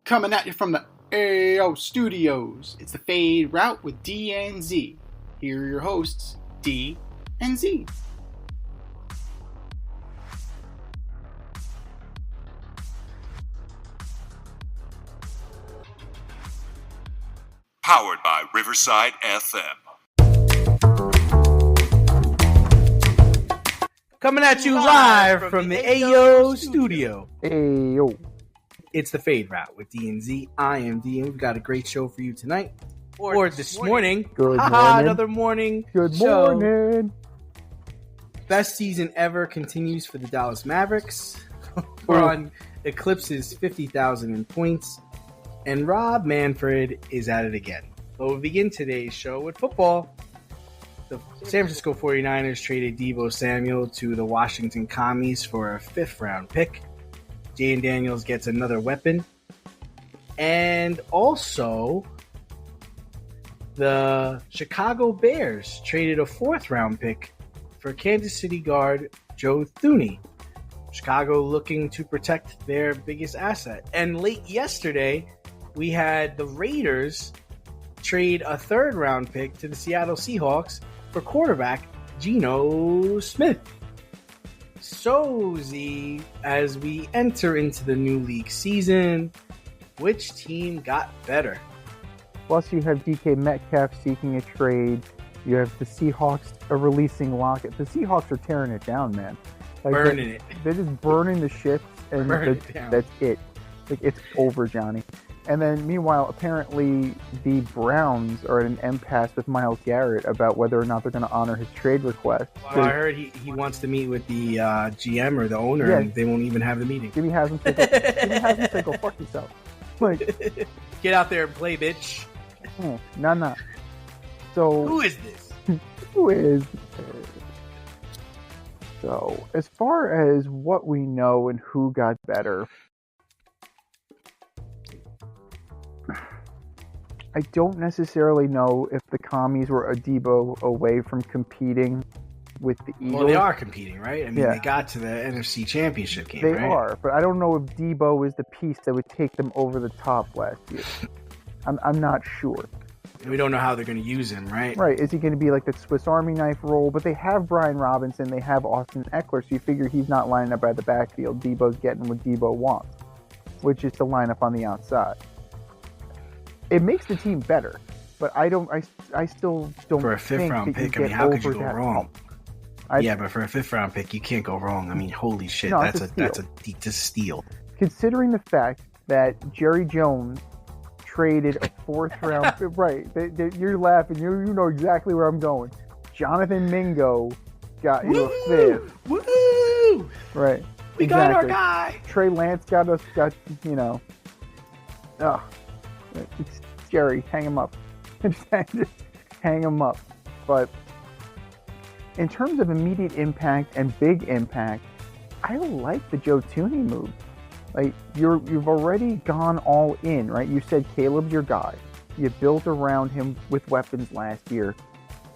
Coming at you from the AO Studios, it's the Fade Route with D and Z. Here are your hosts, D and Z. Powered by Riverside FM. Coming at you live from the AO Studio. Ayo. It's the Fade Route with D and Z. I am D, and we've got a great show for you tonight. Or this morning. Good Haha, morning. another morning. Good show. morning. Best season ever continues for the Dallas Mavericks. We're on eclipses 50,000 in points. And Rob Manfred is at it again. But we'll begin today's show with football. The San Francisco 49ers traded Deebo Samuel to the Washington Commies for a 5th-round pick. Jane Daniels gets another weapon. And also, the Chicago Bears traded a 4th-round pick for Kansas City guard Joe Thuney. Chicago looking to protect their biggest asset. And late yesterday, we had the Raiders trade a 3rd-round pick to the Seattle Seahawks for quarterback Geno Smith. So, Z, as we enter into the new league season, which team got better? Plus, you have DK Metcalf seeking a trade. You have the Seahawks releasing Lockett. The Seahawks are tearing it down, man. Like, Burning it. They're just burning the ships, and that's it. Like, it's over, Johnny. And then, meanwhile, apparently the Browns are at an impasse with Myles Garrett about whether or not they're going to honor his trade request. Well, I heard he wants to meet with the GM or the owner, Yeah. and they won't even have the meeting. Jimmy hasn't said, go fuck yourself. Like, Get out there and play, bitch. nah. So, Who is this? who is So, as far as what we know and who got better, I don't necessarily know if the Commies were a Deebo away from competing with the Eagles. Well, they are competing, right? I mean, Yeah. they got to the NFC Championship game, They right? are, but I don't know if Deebo is the piece that would take them over the top last year. I'm not sure. And we don't know how they're going to use him, right? Right, is he going to be like the Swiss Army knife role? But they have Brian Robinson, they have Austin Eckler, so you figure he's not lining up at the backfield. Deebo's getting what Deebo wants, which is to line up on the outside. It makes the team better, but I still don't For a think 5th-round that you pick, I mean, get how could you over go that wrong? hump. Yeah, but for a 5th-round pick, you can't go wrong. I mean, holy shit, No, that's it's a a steal. Considering the fact that Jerry Jones traded a 4th-round right, you're laughing. You know exactly where I'm going. Jonathan Mingo got you a 5th. Woo! Right. We got our guy. Trey Lance got you know. It's Jerry. Hang him up. Just hang him up. But in terms of immediate impact and big impact, I like the Joe Thuney move. Like, you've already gone all in, right? You said Caleb's your guy. You built around him with weapons last year.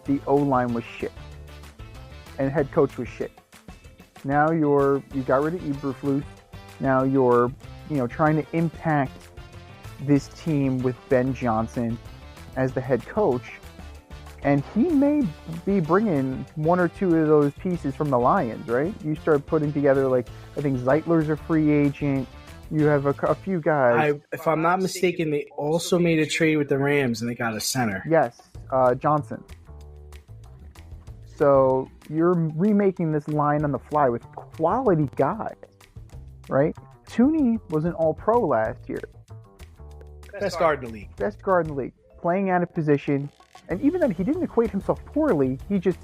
The O-line was shit. And head coach was shit. Now you got rid of Eberflus. Now you're, trying to impact this team with Ben Johnson as the head coach. And he may be bringing 1 or 2 of those pieces from the Lions, right? You start putting together, like, I think Zeitler's a free agent. You have a few guys. If I'm not mistaken, they also made a trade with the Rams, and they got a center. Yes, Johnson. So you're remaking this line on the fly with quality guys, right? Thuney was an all-pro last year. Best guard in the league. Best guard in the league. Playing out of position. And even then, he didn't equate himself poorly. He just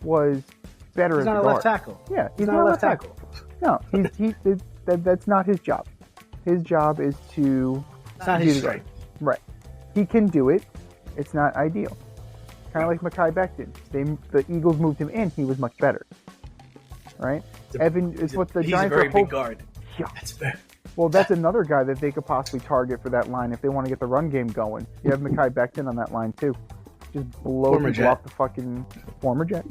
was better He's as not a a guard. left tackle. Yeah, He's not a left tackle. No, that's not his job. His job is to... It's not his strength. Right. He can do it. It's not ideal. Kind of like Mekhi Becton. The Eagles moved him in. He was much better. Right? Evan is what the He's Giants a very are big hoping. guard. Yeah. That's fair. Well, that's another guy that they could possibly target for that line if they want to get the run game going. You have Mekhi Becton on that line, too. Just blow Former people Jet. off the fucking... Former Jet?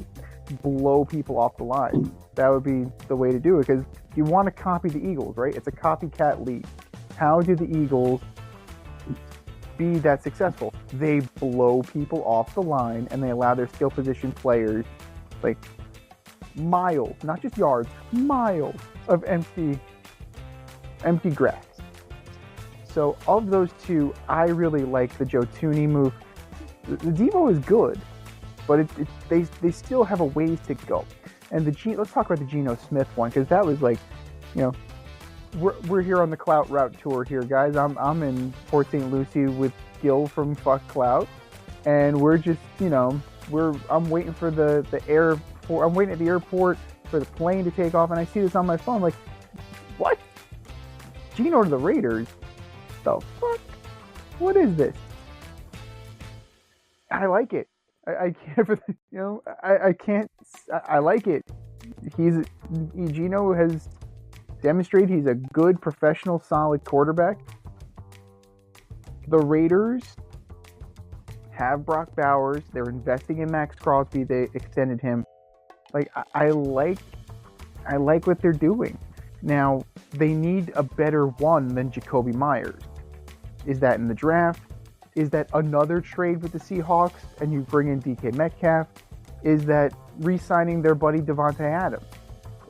Blow people off the line. That would be the way to do it, because you want to copy the Eagles, right? It's a copycat league. How do the Eagles be that successful? They blow people off the line and they allow their skill position players like miles, not just yards, miles of empty grass. So of those two, I really like the Joe Thuney move. The Deebo is good, but they still have a ways to go. And let's talk about the Geno Smith one, because that was like, we're here on the Clout Route tour here, guys. I'm in Port St. Lucie with Gil from Fuck Clout, and we're just, I'm waiting for the airport. I'm waiting at the airport for the plane to take off, and I see this on my phone. I'm like, what? Geno to the Raiders? The fuck? What is this? I like it. I can't, I can't. I like it. Geno has demonstrated he's a good, professional, solid quarterback. The Raiders have Brock Bowers. They're investing in Max Crosby. They extended him. Like, I like what they're doing. Now, they need a better one than Jacoby Myers. Is that in the draft? Is that another trade with the Seahawks and you bring in DK Metcalf? Is that re-signing their buddy Devontae Adams?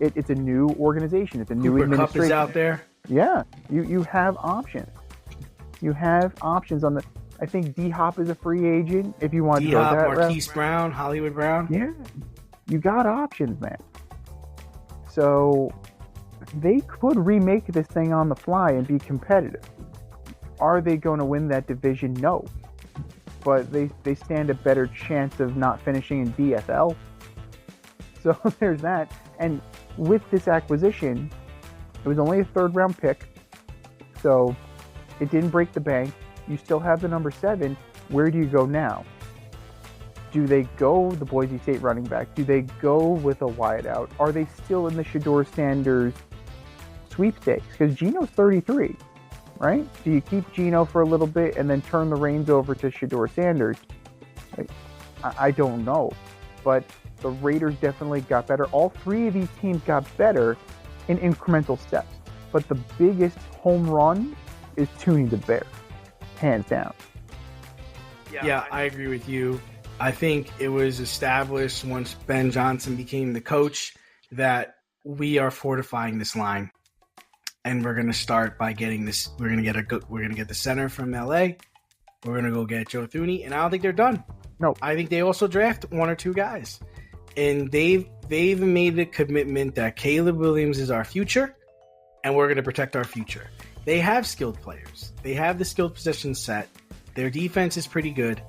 It's a new organization. It's a new administration. Cooper Kupp is out there. Yeah, you have options. You have options on the. I think D-Hop is a free agent if you want to go that route. Marquise Brown, Hollywood Brown. Yeah, you got options, man. So they could remake this thing on the fly and be competitive. Are they going to win that division? No. But they stand a better chance of not finishing in DFL. So there's that. And with this acquisition, it was only a third-round pick. So it didn't break the bank. You still have the number 7. Where do you go now? Do they go the Boise State running back? Do they go with a wideout? Are they still in the Shedeur Sanders sweepstakes? Because Geno's 33. Right? Do you keep Geno for a little bit and then turn the reins over to Shedeur Sanders? I don't know. But the Raiders definitely got better. All three of these teams got better in incremental steps. But the biggest home run is Thuney the Bear. Hands down. Yeah, I agree with you. I think it was established once Ben Johnson became the coach that we are fortifying this line. And we're gonna start by getting this. We're gonna get the center from LA. We're gonna go get Joe Thuney, and I don't think they're done. No, I think they also draft one or two guys, and they've made a commitment that Caleb Williams is our future, and we're gonna protect our future. They have skilled players. They have the skilled position set. Their defense is pretty good.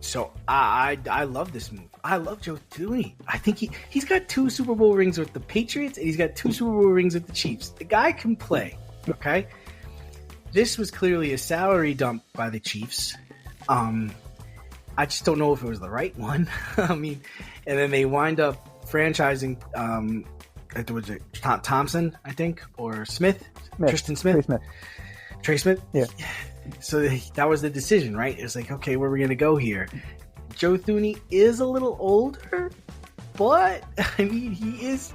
So I love this move. I love Joe Thuney. I think he's got 2 Super Bowl rings with the Patriots, and he's got 2 Super Bowl rings with the Chiefs. The guy can play, okay? This was clearly a salary dump by the Chiefs. I just don't know if it was the right one. I mean, and then they wind up franchising, was it Thompson, I think, or Smith? Tristan Smith? Trey Smith? Yeah. So that was the decision, right? It was like, okay, where are we going to go here? Joe Thuney is a little older, but I mean, he is.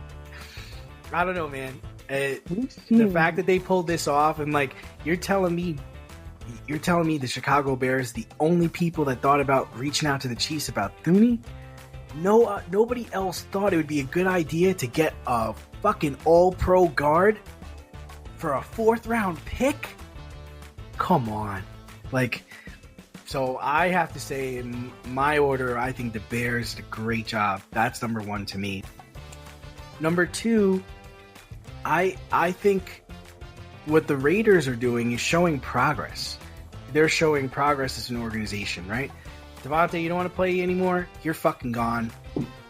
I don't know, man. The fact that they pulled this off, and like you're telling me the Chicago Bears, the only people that thought about reaching out to the Chiefs about Thuney. No, nobody else thought it would be a good idea to get a fucking all-pro guard for a 4th-round pick. Come on, like. So I have to say, in my order, I think the Bears did a great job. That's number 1 to me. Number 2, I think what the Raiders are doing is showing progress. They're showing progress as an organization, right? Devontae, you don't want to play anymore? You're fucking gone.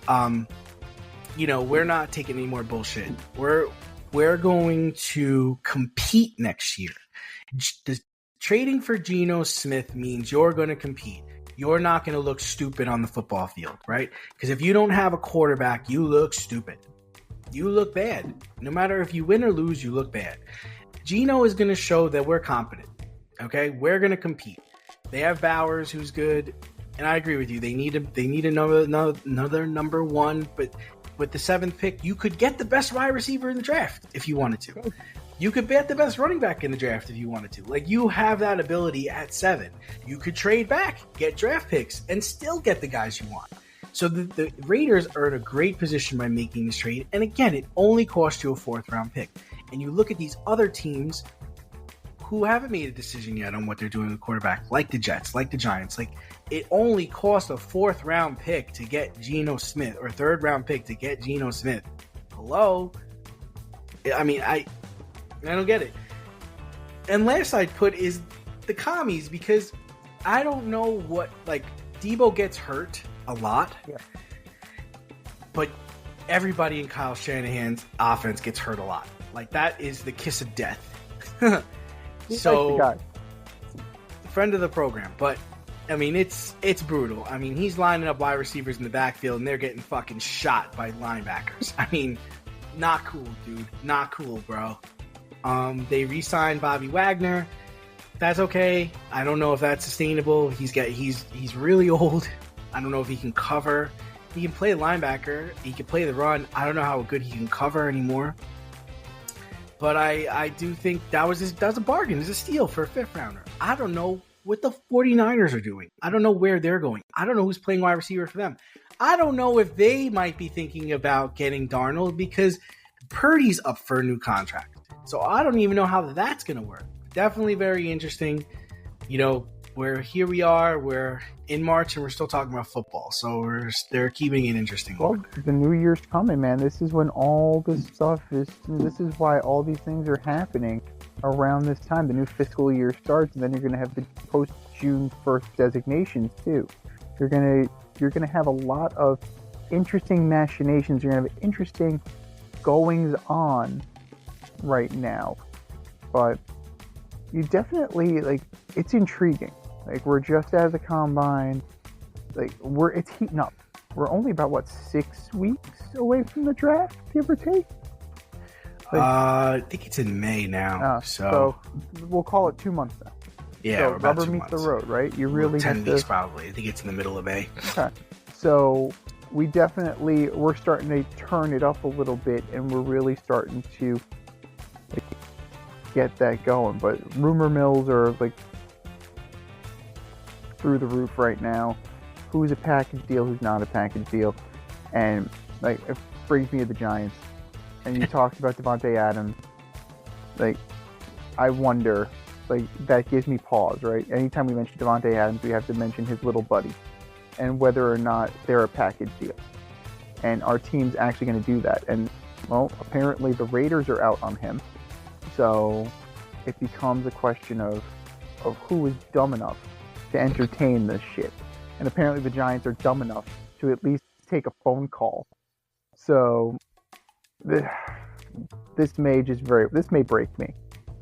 We're not taking any more bullshit. We're going to compete next year. Trading for Geno Smith means you're going to compete. You're not going to look stupid on the football field, right? Because if you don't have a quarterback, you look stupid. You look bad. No matter if you win or lose, you look bad. Geno is going to show that we're competent, okay? We're going to compete. They have Bowers, who's good, and I agree with you. They need another number 1, but with the 7th pick, you could get the best wide receiver in the draft if you wanted to. You could bet the best running back in the draft if you wanted to. Like, you have that ability at 7. You could trade back, get draft picks, and still get the guys you want. So the Raiders are in a great position by making this trade. And again, it only cost you a 4th-round pick. And you look at these other teams who haven't made a decision yet on what they're doing with quarterback, like the Jets, like the Giants. Like, it only cost a 4th-round pick to get Geno Smith, or a 3rd-round pick to get Geno Smith. Hello? I mean, I don't get it. And last I'd put is the commies, because I don't know what, like, Debo gets hurt a lot, but everybody in Kyle Shanahan's offense gets hurt a lot. Like, that is the kiss of death. So, like friend of the program, but I mean, it's brutal. I mean, he's lining up wide receivers in the backfield, and they're getting fucking shot by linebackers. I mean, not cool, dude. Not cool, bro. They re-signed Bobby Wagner. That's okay. I don't know if that's sustainable. He's really old. I don't know if he can cover. He can play linebacker. He can play the run. I don't know how good he can cover anymore. But I do think that was a bargain. It's a steal for a 5th-rounder. I don't know what the 49ers are doing. I don't know where they're going. I don't know who's playing wide receiver for them. I don't know if they might be thinking about getting Darnold, because Purdy's up for a new contract. So I don't even know how that's going to work. Definitely very interesting. You know, here we are. We're in March, and we're still talking about football. So they're keeping it interesting. Well, the new year's coming, man. This is when all this stuff is. This is why all these things are happening around this time. The new fiscal year starts, and then you're going to have the post June 1st designations too. You're gonna have a lot of interesting machinations. You're gonna have interesting goings on right now, but you definitely, like, it's intriguing. Like, we're just at the combine. Like, it's heating up. We're only about 6 weeks away from the draft, give or take. Like, I think it's in May now. So we'll call it 2 months now. Yeah, so we're about rubber 2 meets months. the road, right? You really 10 weeks probably. I think it's in the middle of May. Okay. So we're starting to turn it up a little bit, and we're really starting to get that going. But rumor mills are like through the roof right now. Who's a package deal? Who's not a package deal? And like, it brings me to the Giants. And you talked about Devontae Adams. Like, I wonder. Like, that gives me pause, right? Anytime we mention Devontae Adams, we have to mention his little buddy, and whether or not they're a package deal. And our team's actually going to do that. And, well, apparently the Raiders are out on him. So it becomes a question of who is dumb enough to entertain this shit. And apparently the Giants are dumb enough to at least take a phone call. So this may break me.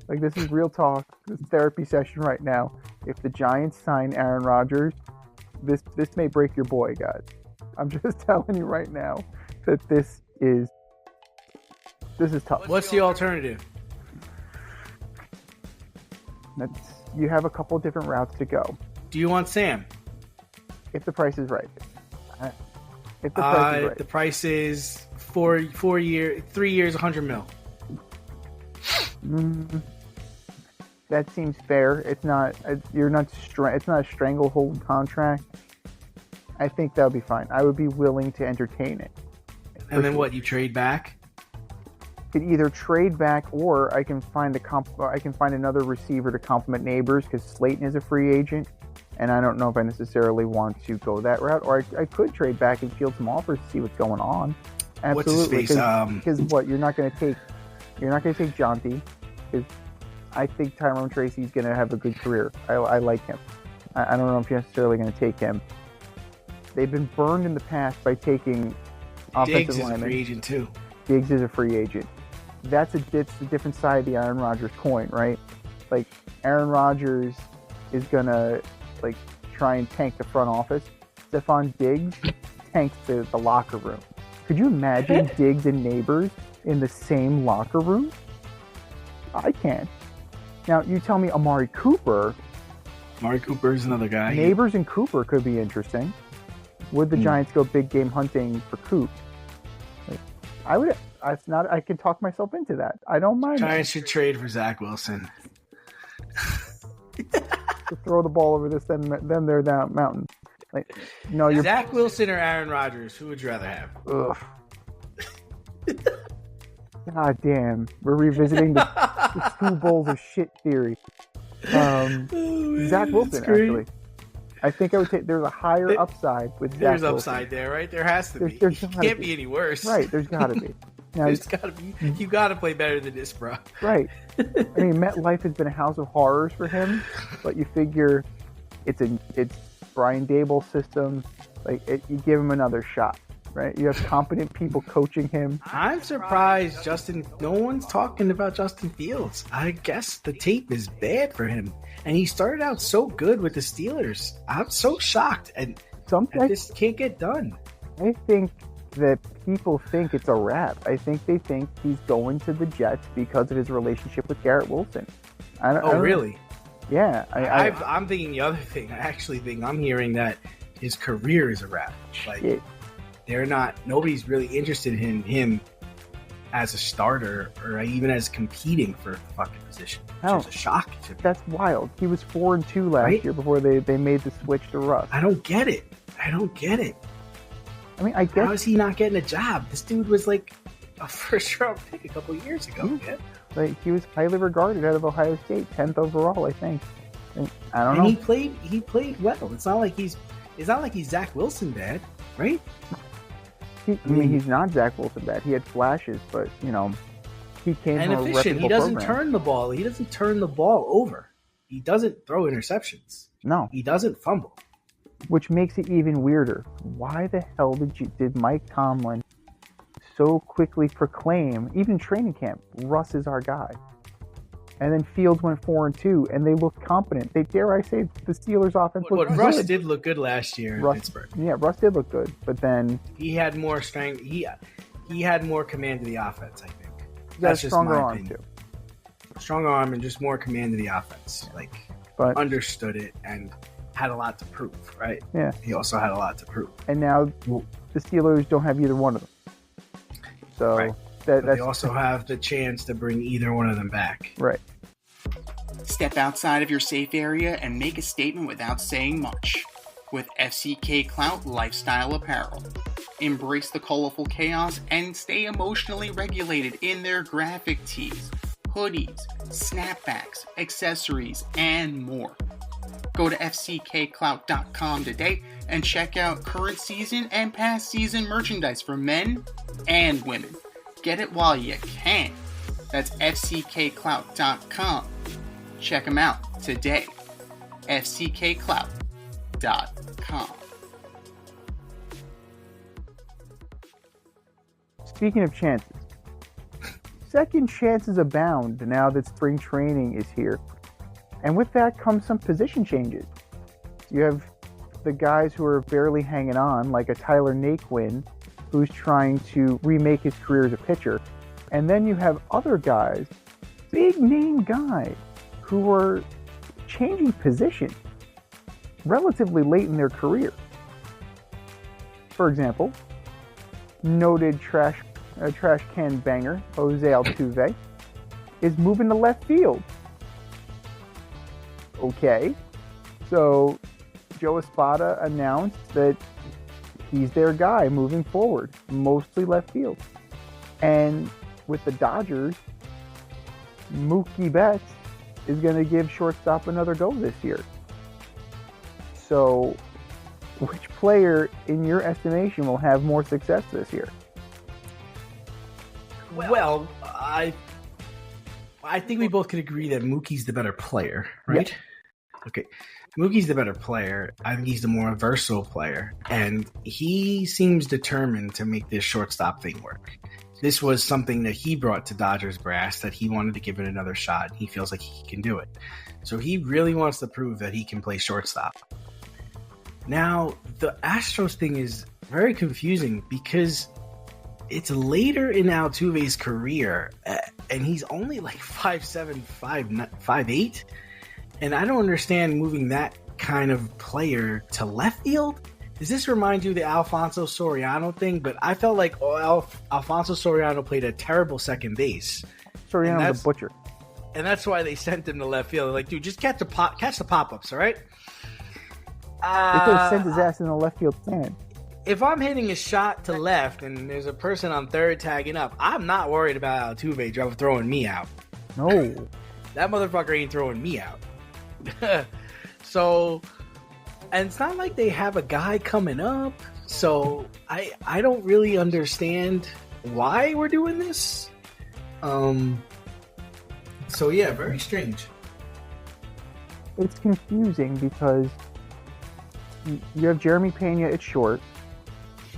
Like, this is real talk. This is therapy session right now. If the Giants sign Aaron Rodgers, this may break your boy, guys. I'm just telling you right now that this is tough. What's the alternative? You have a couple different routes to go. Do you want Sam? If the price is right. If the price is right. The price is 3 years, 100 mil. That seems fair. It's not. It's not a stranglehold contract. I think that would be fine. I would be willing to entertain it. And then what? You trade back? Could either trade back, or I can find another receiver to complement Neighbors, because Slayton is a free agent, and I don't know if I necessarily want to go that route. Or I could trade back and field some offers to see what's going on. Absolutely. What's his face? Because what you're not going to take Jonty, because I think Tyrone Tracy's going to have a good career. I like him. I don't know if you're necessarily going to take him. They've been burned in the past by taking offensive linemen. Diggs is a free agent too. Diggs is a free agent. That's a different side of the Aaron Rodgers coin, right? Like, Aaron Rodgers is going to try and tank the front office. Stephon Diggs tanks the locker room. Could you imagine Diggs and Neighbors in the same locker room? I can. Now, you tell me Amari Cooper. Amari Cooper is another guy. Neighbors and Cooper could be interesting. Would the Giants go big game hunting for Coop? It's not. I can talk myself into that. I don't mind. Giants should trade for Zach Wilson. To throw the ball over this, then they're down mountain. Like, no, you're Zach Wilson or Aaron Rodgers. Who would you rather have? Ugh. God damn, we're revisiting the two bowls of shit theory. Zach Wilson, actually. I think I would take. There's a higher upside with Zach There's Wilson. upside there, right? There has to be. There's It can't be any worse. Right, there's got to be. Now, There's got to be. You got to play better than this, bro. right. I mean, MetLife has been a house of horrors for him, but you figure it's Brian Dable system. Like, you give him another shot, right? You have competent people coaching him. I'm surprised no one's talking about Justin Fields. I guess the tape is bad for him. And he started out so good with the Steelers. I'm so shocked. And this can't get done. I think that people think it's a wrap. I think they think he's going to the Jets because of his relationship with Garrett Wilson. I don't really? Know. Yeah. I'm thinking the other thing. I actually think I'm hearing that his career is a wrap. Like, nobody's really interested in him as a starter or even as competing for the fucking position. It's a shock to me. That's wild. He was 4-2 last year before they made the switch to Russ. I don't get it. I mean, how is he not getting a job? This dude was like a first-round pick a couple years ago. Man. Like, he was highly regarded out of Ohio State, 10th overall, I think. And I don't know. He played well. It's not like he's Zach Wilson bad, right? I mean, he's not Zach Wilson bad. He had flashes, but he came from a efficient. He doesn't program. turn the ball. He doesn't turn the ball over. He doesn't throw interceptions. No, he doesn't fumble. Which makes it even weirder. Why the hell did Mike Tomlin so quickly proclaim, even in training camp, Russ is our guy? And then Fields went 4-2, and they looked competent. Dare I say, the Steelers' offense looked good. Russ did look good last year in Pittsburgh. Yeah, Russ did look good, but then he had more strength. He had more command of the offense, I think. That's just stronger arm too. Stronger arm and just more command of the offense. But understood it and had a lot to prove, right? Yeah. He also had a lot to prove. And now the Steelers don't have either one of them. So right. They also have the chance to bring either one of them back. Right. Step outside of your safe area and make a statement without saying much with FCK Clout Lifestyle Apparel. Embrace the colorful chaos and stay emotionally regulated in their graphic tees, hoodies, snapbacks, accessories, and more. Go to fckclout.com today and check out current season and past season merchandise for men and women. Get it while you can. That's fckclout.com. Check them out today. fckclout.com. Speaking of chances, second chances abound now that spring training is here. And with that comes some position changes. You have the guys who are barely hanging on, like a Tyler Naquin, who's trying to remake his career as a pitcher. And then you have other guys, big name guys, who are changing position relatively late in their career. For example, noted trash can banger Jose Altuve is moving to left field. Okay, so Joe Espada announced that he's their guy moving forward, mostly left field. And with the Dodgers, Mookie Betts is going to give shortstop another go this year. So, which player, in your estimation, will have more success this year? Well, I think we both could agree that Mookie's the better player, right? Yeah. Okay. Mookie's the better player. I think he's the more versatile player. And he seems determined to make this shortstop thing work. This was something that he brought to Dodgers brass, that he wanted to give it another shot. He feels like he can do it. So he really wants to prove that he can play shortstop. Now, the Astros thing is very confusing because it's later in Altuve's career, and he's only like 5'7", 5'8", and I don't understand moving that kind of player to left field. does this remind you of the Alfonso Soriano thing? But I felt like Alfonso Soriano played a terrible second base. Soriano was a butcher. And that's why they sent him to left field. They're like, dude, just catch the pop-ups, all right? They could have sent his ass in the left field stand. If I'm hitting a shot to left and there's a person on third tagging up, I'm not worried about Altuve throwing me out. No. That motherfucker ain't throwing me out. So, and it's not like they have a guy coming up. So I don't really understand why we're doing this. So yeah, very strange. It's confusing because you have Jeremy Pena at short.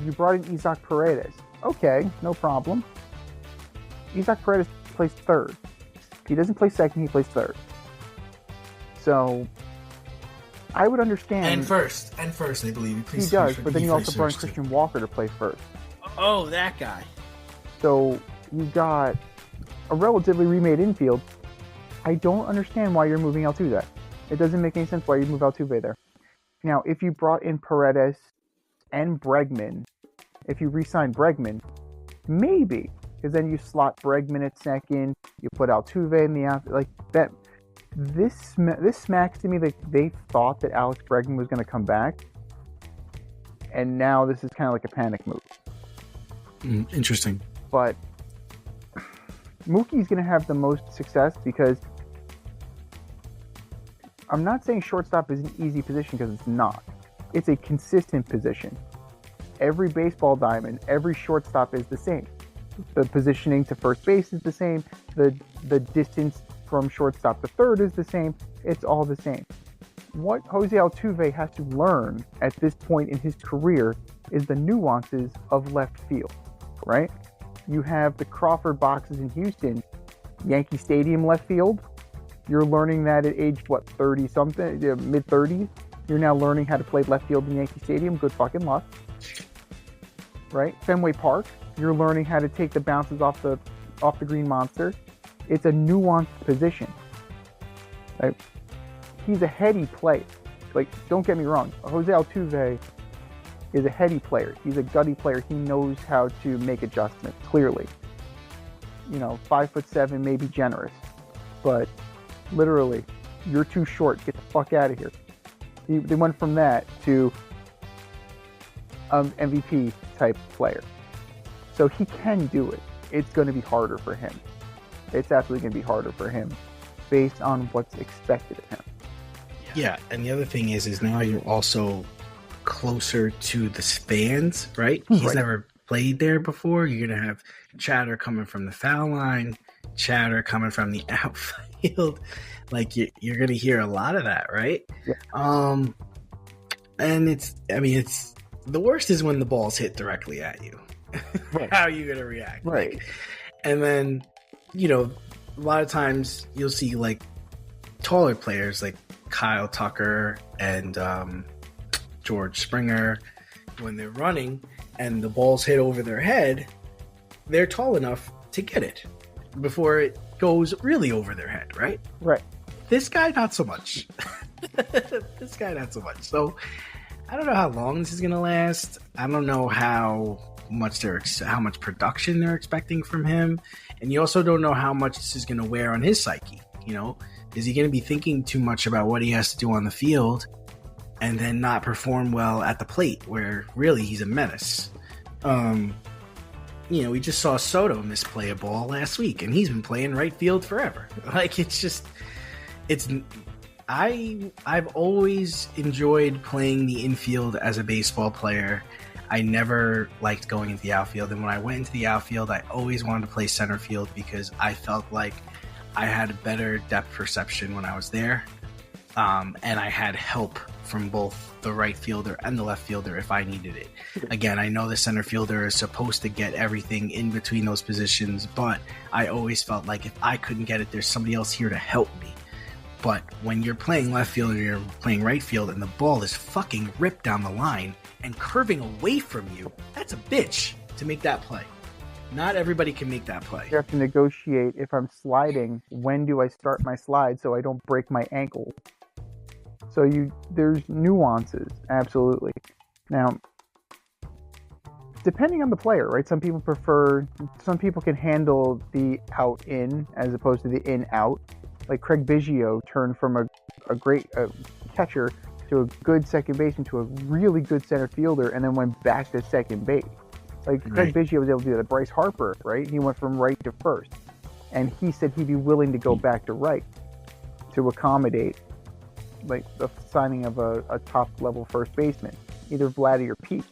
You brought in Isaac Paredes. Okay, no problem. Isaac Paredes plays third. He doesn't play second, he plays third. So I would understand. And first, I believe he does. But then you also brought in Christian Walker to play first. Oh, that guy. So you got a relatively remade infield. I don't understand why you're moving Altuve. It doesn't make any sense why you move Altuve there. Now, if you brought in Paredes and Bregman, if you re-sign Bregman, maybe, because then you slot Bregman at second, you put Altuve in the outfield, like that. This smacks to me that they thought that Alex Bregman was going to come back, and now this is kind of like a panic move. Interesting. But Mookie's going to have the most success because I'm not saying shortstop is an easy position because it's not. It's a consistent position. Every baseball diamond, every shortstop is the same. The positioning to first base is the same. The distance from shortstop to third is the same. It's all the same. What Jose Altuve has to learn at this point in his career is the nuances of left field, right? You have the Crawford boxes in Houston, Yankee Stadium left field. You're learning that at age, 30-something, mid-30s? You're now learning how to play left field in Yankee Stadium. Good fucking luck. Right? Fenway Park, you're learning how to take the bounces off the green monster. It's a nuanced position. Right? He's a heady player. Like, don't get me wrong. Jose Altuve is a heady player. He's a gutty player. He knows how to make adjustments, clearly. 5'7", maybe generous. But literally, you're too short. Get the fuck out of here. They went from that to MVP type player. So he can do it. It's going to be harder for him. It's absolutely going to be harder for him based on what's expected of him. Yeah, and the other thing is now you're also closer to the fans, right? He's never played there before. You're going to have chatter coming from the foul line, chatter coming from the outfield. Like, you're going to hear a lot of that, right? Yeah. And it's the worst is when the ball's hit directly at you. Right. How are you going to react? Right. Like, and then, a lot of times you'll see like taller players like Kyle Tucker and George Springer, when they're running and the ball's hit over their head, they're tall enough to get it before it goes really over their head, right? Right. This guy, not so much. So I don't know how long this is going to last. I don't know how much production they're expecting from him. And you also don't know how much this is going to wear on his psyche. Is he going to be thinking too much about what he has to do on the field and then not perform well at the plate, where really he's a menace? We just saw Soto misplay a ball last week, and he's been playing right field forever. Like, I've always enjoyed playing the infield as a baseball player. I never liked going into the outfield, and when I went into the outfield, I always wanted to play center field because I felt like I had a better depth perception when I was there, and I had help from both the right fielder and the left fielder if I needed it. Again, I know the center fielder is supposed to get everything in between those positions, but I always felt like if I couldn't get it, there's somebody else here to help me. But when you're playing left field or you're playing right field and the ball is fucking ripped down the line and curving away from you, that's a bitch to make that play. Not everybody can make that play. You have to negotiate, if I'm sliding, when do I start my slide so I don't break my ankle? So there's nuances, absolutely. Now, depending on the player, right? Some people can handle the out-in as opposed to the in-out. Like Craig Biggio turned from a great catcher to a good second baseman to a really good center fielder and then went back to second base. Like Craig Biggio was able to do that. Bryce Harper, right? He went from right to first. And he said he'd be willing to go back to right to accommodate like the signing of a top-level first baseman, either Vladdy or Pete.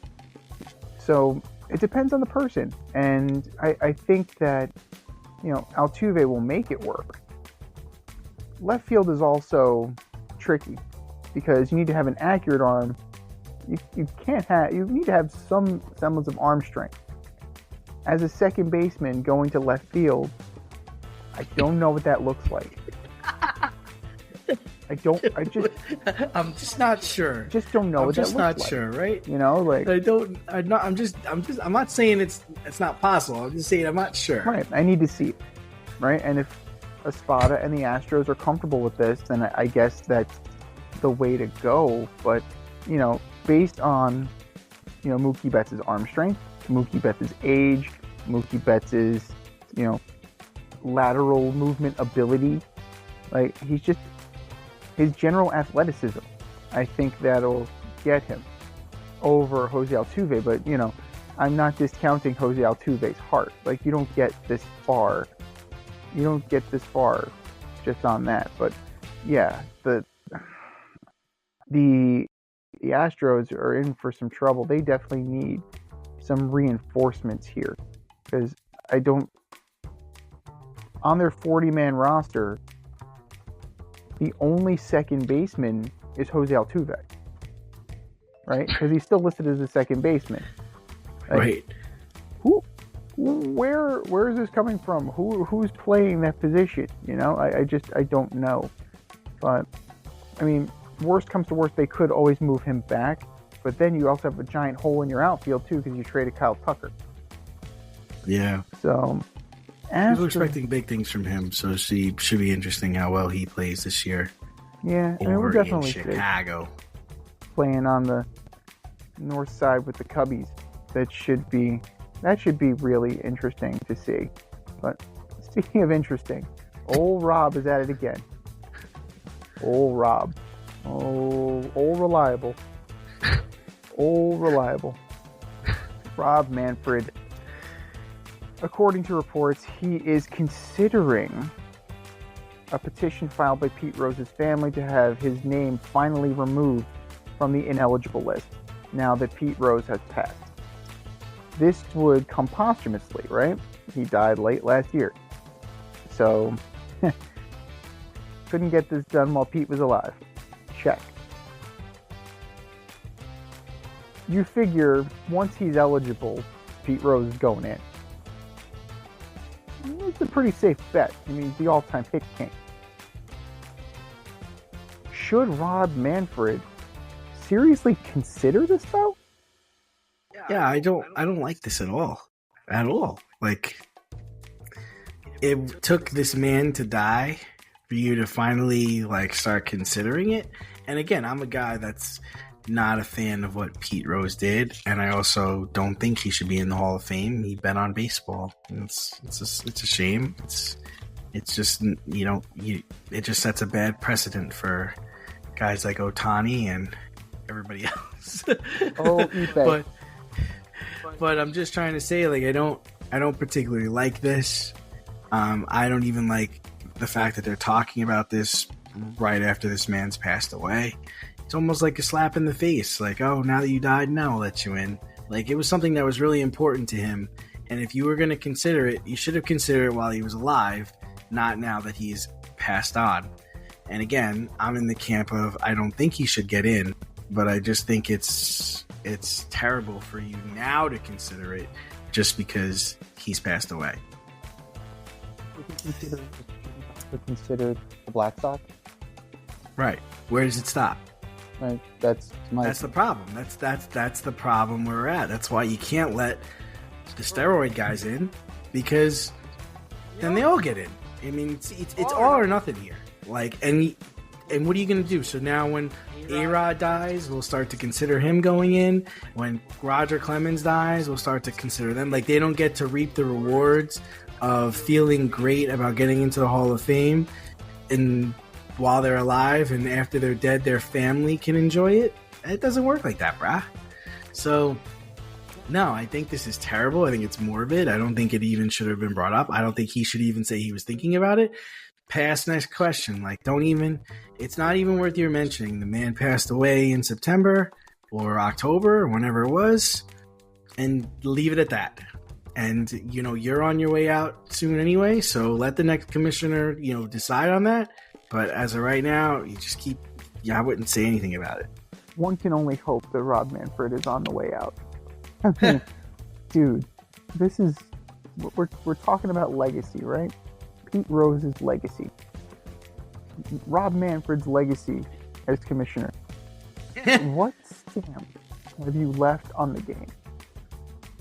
So it depends on the person. And I think that, Altuve will make it work. Left field is also tricky because you need to have an accurate arm. You need to have some semblance of arm strength. As a second baseman going to left field, I don't know what that looks like. I'm just not sure. Just don't know what that looks like. I'm just not sure, right? I'm not saying it's not possible. I'm just saying I'm not sure. Right. I need to see it. Right. And if Espada and the Astros are comfortable with this, then I guess that's the way to go. But, based on, Mookie Betts' arm strength, Mookie Betts' age, Mookie Betts' lateral movement ability, like his general athleticism, I think that'll get him over Jose Altuve. But, I'm not discounting Jose Altuve's heart. Like, you don't get this far. You don't get this far just on that. But, yeah, the Astros are in for some trouble. They definitely need some reinforcements here. Because on their 40-man roster, the only second baseman is Jose Altuve, right? Because he's still listed as a second baseman. Like, right. Where is this coming from? Who's playing that position? I don't know. But I mean, worst comes to worst, they could always move him back. But then you also have a giant hole in your outfield too because you traded Kyle Tucker. Yeah. So. People are expecting big things from him, so it should be interesting how well he plays this year. Yeah, we're definitely in Chicago. Playing on the north side with the Cubbies. That should be really interesting to see. But speaking of interesting, old Rob is at it again. Old Rob. Old reliable. Old reliable. Rob Manfred. According to reports, he is considering a petition filed by Pete Rose's family to have his name finally removed from the ineligible list now that Pete Rose has passed. This would come posthumously, right? He died late last year. So, couldn't get this done while Pete was alive. Check. You figure once he's eligible, Pete Rose is going in. It's a pretty safe bet. I mean, he's the all-time hit king. Should Rob Manfred seriously consider this, though? Yeah, I don't like this at all. At all. Like, it took this man to die for you to finally, start considering it. And again, I'm a guy that's not a fan of what Pete Rose did, and I also don't think he should be in the Hall of Fame. He bet on baseball. It's a shame. It's just it just sets a bad precedent for guys like Ohtani and everybody else. But I'm just trying to say, I don't particularly like this. I don't even like the fact that they're talking about this right after this man's passed away. It's almost like a slap in the face. Like, oh, now that you died, now I'll let you in. Like, it was something that was really important to him. And if you were going to consider it, you should have considered it while he was alive, not now that he's passed on. And again, I'm in the camp of I don't think he should get in, but I just think it's terrible for you now to consider it just because he's passed away. Would you consider the Black Sox? Right. Where does it stop? Right. That's the problem. That's the problem we're at. That's why you can't let the steroid guys in, because then they all get in. I mean, it's all or nothing here. And what are you going to do? So now when A-Rod dies, we'll start to consider him going in. When Roger Clemens dies, we'll start to consider them. Like, they don't get to reap the rewards of feeling great about getting into the Hall of Fame, and while they're alive, and after they're dead, their family can enjoy it. It doesn't work like that, brah. So, no, I think this is terrible. I think it's morbid. I don't think it even should have been brought up. I don't think he should even say he was thinking about it. Pass, next question. Like, it's not even worth your mentioning. The man passed away in September or October, or whenever it was, and leave it at that. And, you're on your way out soon anyway, so let the next commissioner, decide on that. But as of right now, I wouldn't say anything about it. One can only hope that Rob Manfred is on the way out. Dude, this is, we're talking about legacy, right? Pete Rose's legacy. Rob Manfred's legacy as commissioner. What stamp have you left on the game?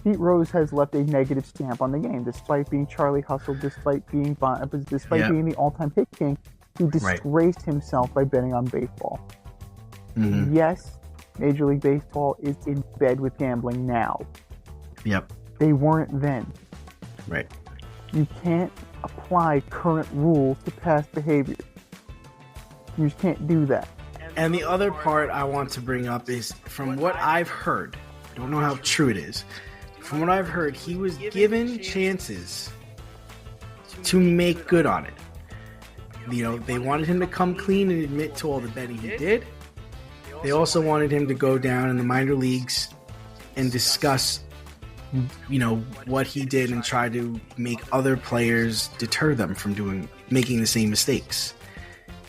Pete Rose has left a negative stamp on the game, despite being Charlie Hustle, despite being being the all-time hit king. He disgraced himself by betting on baseball. Mm-hmm. Yes, Major League Baseball is in bed with gambling now. Yep. They weren't then. Right. You can't apply current rules to past behavior. You just can't do that. And the other part I want to bring up is, from what I've heard, I don't know how true it is, from what I've heard, he was given chances to make good on it. They wanted him to come clean and admit to all the betting he did. They also wanted him to go down in the minor leagues and discuss, what he did and try to make other players deter them from making the same mistakes.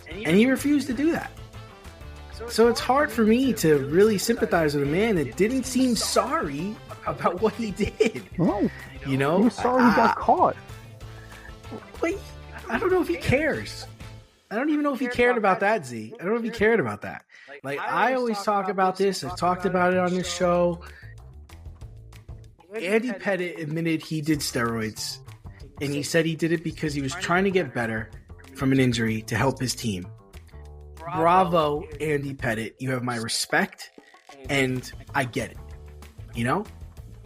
And he refused to do that. So it's hard for me to really sympathize with a man that didn't seem sorry about what he did. No. He was sorry he got caught. Wait, I don't know if he cares. I don't even know if he cared about that, Z. I don't know if he cared about that. Like, I always talk about this. I've talked about it on this show. Andy Pettitte admitted he did steroids, and he said he did it because he was trying to get better from an injury to help his team. Bravo, Andy Pettitte. You have my respect, and I get it.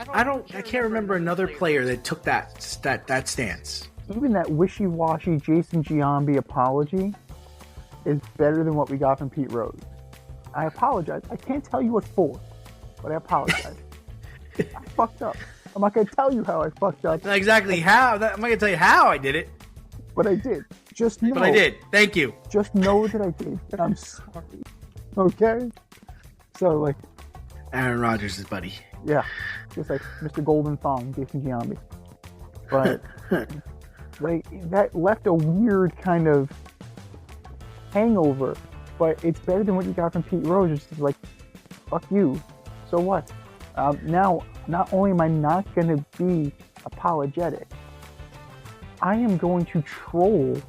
I can't remember another player that took that stance. Even that wishy-washy Jason Giambi apology is better than what we got from Pete Rose. I apologize. I can't tell you what for, but I apologize. I fucked up. I'm not going to tell you how I fucked up. Not exactly how. I'm not going to tell you how I did it. But I did. Just know. But I did. Thank you. Just know that I did. And I'm sorry. Okay? So, Aaron Rodgers' buddy. Yeah. Just like Mr. Golden Thong, Jason Giambi. But... that left a weird kind of hangover, but it's better than what you got from Pete Rose. It's just like, fuck you. So what? Now, not only am I not going to be apologetic, I am going to troll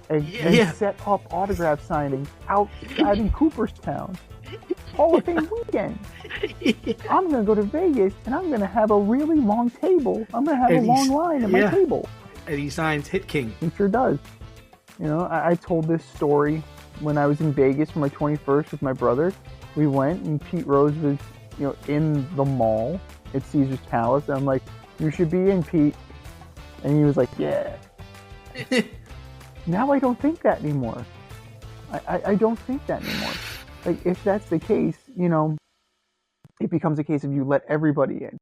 and set up autograph signings outside in Cooperstown. Hall of Fame weekend. I'm going to go to Vegas and I'm going to have a really long table. I'm going to have a long line at my table. And he signs Hit King. He sure does. I told this story when I was in Vegas for my 21st with my brother. We went and Pete Rose was, in the mall at Caesar's Palace. And I'm like, you should be in, Pete. And he was like, yeah. Now I don't think that anymore. I don't think that anymore. Like, if that's the case, it becomes a case of you let everybody in.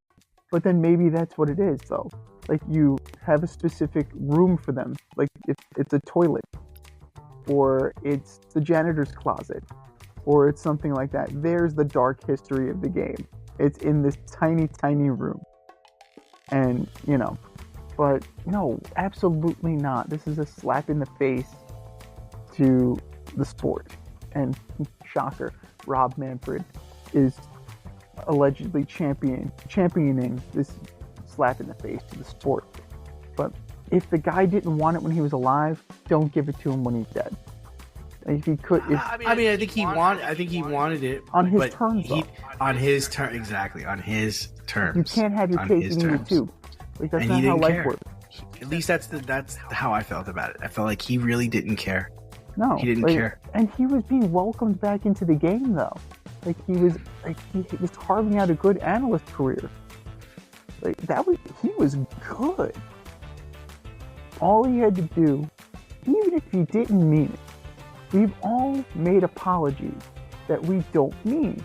But then maybe that's what it is, though. Like, you have a specific room for them. Like, if it's a toilet, or it's the janitor's closet, or it's something like that. There's the dark history of the game. It's in this tiny, tiny room. And, but no, absolutely not. This is a slap in the face to the sport. And shocker, Rob Manfred is allegedly championing this slap in the face to the sport. But if the guy didn't want it when he was alive, don't give it to him when he's dead. If he could, I think he wanted it on his terms. On his terms, exactly. On his terms. You can't have your cake and eat it too. Like, that's not how life works. At least that's how I felt about it. I felt like he really didn't care. No, he didn't care. And he was being welcomed back into the game, though. He was carving out a good analyst career. He was good. All he had to do, even if he didn't mean it, we've all made apologies that we don't mean.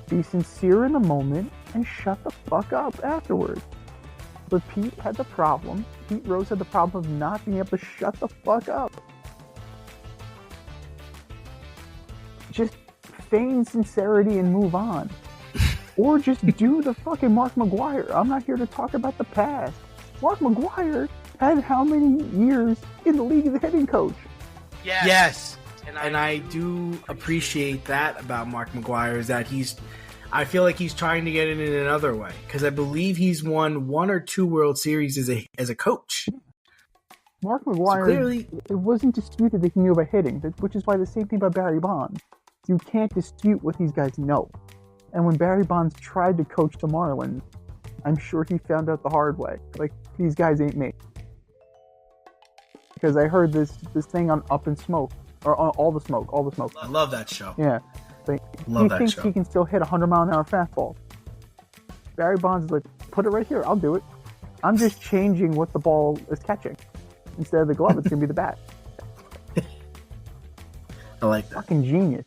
Be sincere in the moment and shut the fuck up afterwards. But Pete Rose had the problem of not being able to shut the fuck up. Just feign sincerity and move on. Or just do the fucking Mark McGwire. I'm not here to talk about the past. Mark McGwire had how many years in the league as a hitting coach? Yes. And I do appreciate that about Mark McGwire, is that I feel like he's trying to get it in another way, because I believe he's won 1 or 2 World Series as a coach. Mark McGwire, so clearly, it wasn't disputed that he knew about hitting, which is why the same thing about Barry Bonds. You can't dispute what these guys know. And when Barry Bonds tried to coach the Marlins, I'm sure he found out the hard way. These guys ain't me. Because I heard this thing on Up in Smoke, or on All the Smoke. I love that show. Yeah. He thinks he can still hit a 100-mile-an-hour fastball. Barry Bonds is like, put it right here, I'll do it. I'm just changing what the ball is catching. Instead of the glove, it's going to be the bat. I like that. Fucking genius.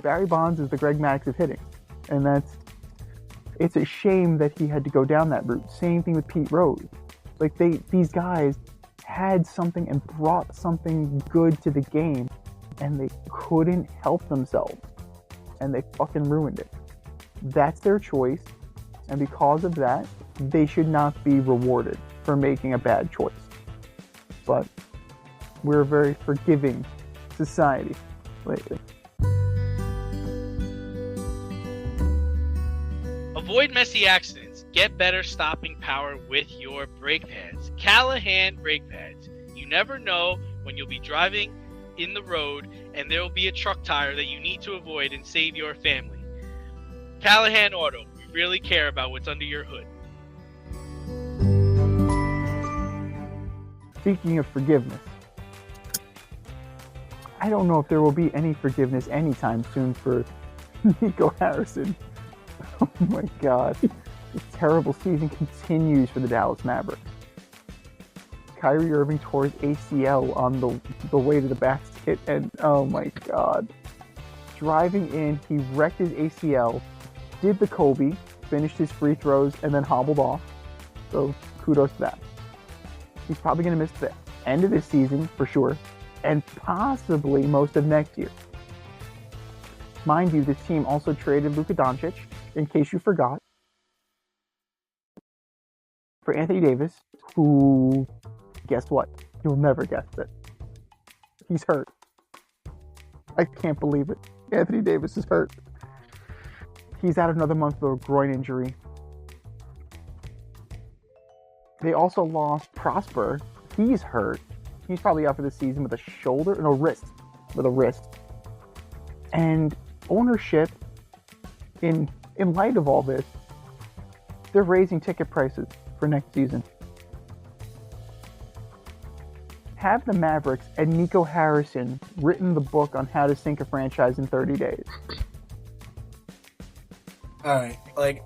Barry Bonds is the Greg Maddux of hitting. And it's a shame that he had to go down that route. Same thing with Pete Rose. These guys had something and brought something good to the game, and they couldn't help themselves. And they fucking ruined it. That's their choice, and because of that, they should not be rewarded for making a bad choice. But we're a very forgiving society lately. Avoid messy accidents. Get better stopping power with your brake pads. Callahan brake pads. You never know when you'll be driving in the road and there will be a truck tire that you need to avoid and save your family. Callahan Auto. We really care about what's under your hood. Speaking of forgiveness, I don't know if there will be any forgiveness anytime soon for Nico Harrison. Oh my god. This terrible season continues for the Dallas Mavericks. Kyrie Irving tore his ACL on the way to the basket, and oh my god. Driving in, he wrecked his ACL, did the Kobe, finished his free throws, and then hobbled off. So kudos to that. He's probably going to miss the end of this season for sure, and possibly most of next year. Mind you, this team also traded Luka Doncic, in case you forgot, for Anthony Davis, who, guess what? You'll never guess it. He's hurt. I can't believe it. Anthony Davis is hurt. He's out another month with a groin injury. They also lost Prosper. He's hurt. He's probably out for the season with a wrist. With a wrist. And ownership, in light of all this, they're raising ticket prices for next season. Have the Mavericks and Nico Harrison written the book on how to sink a franchise in 30 days. Alright,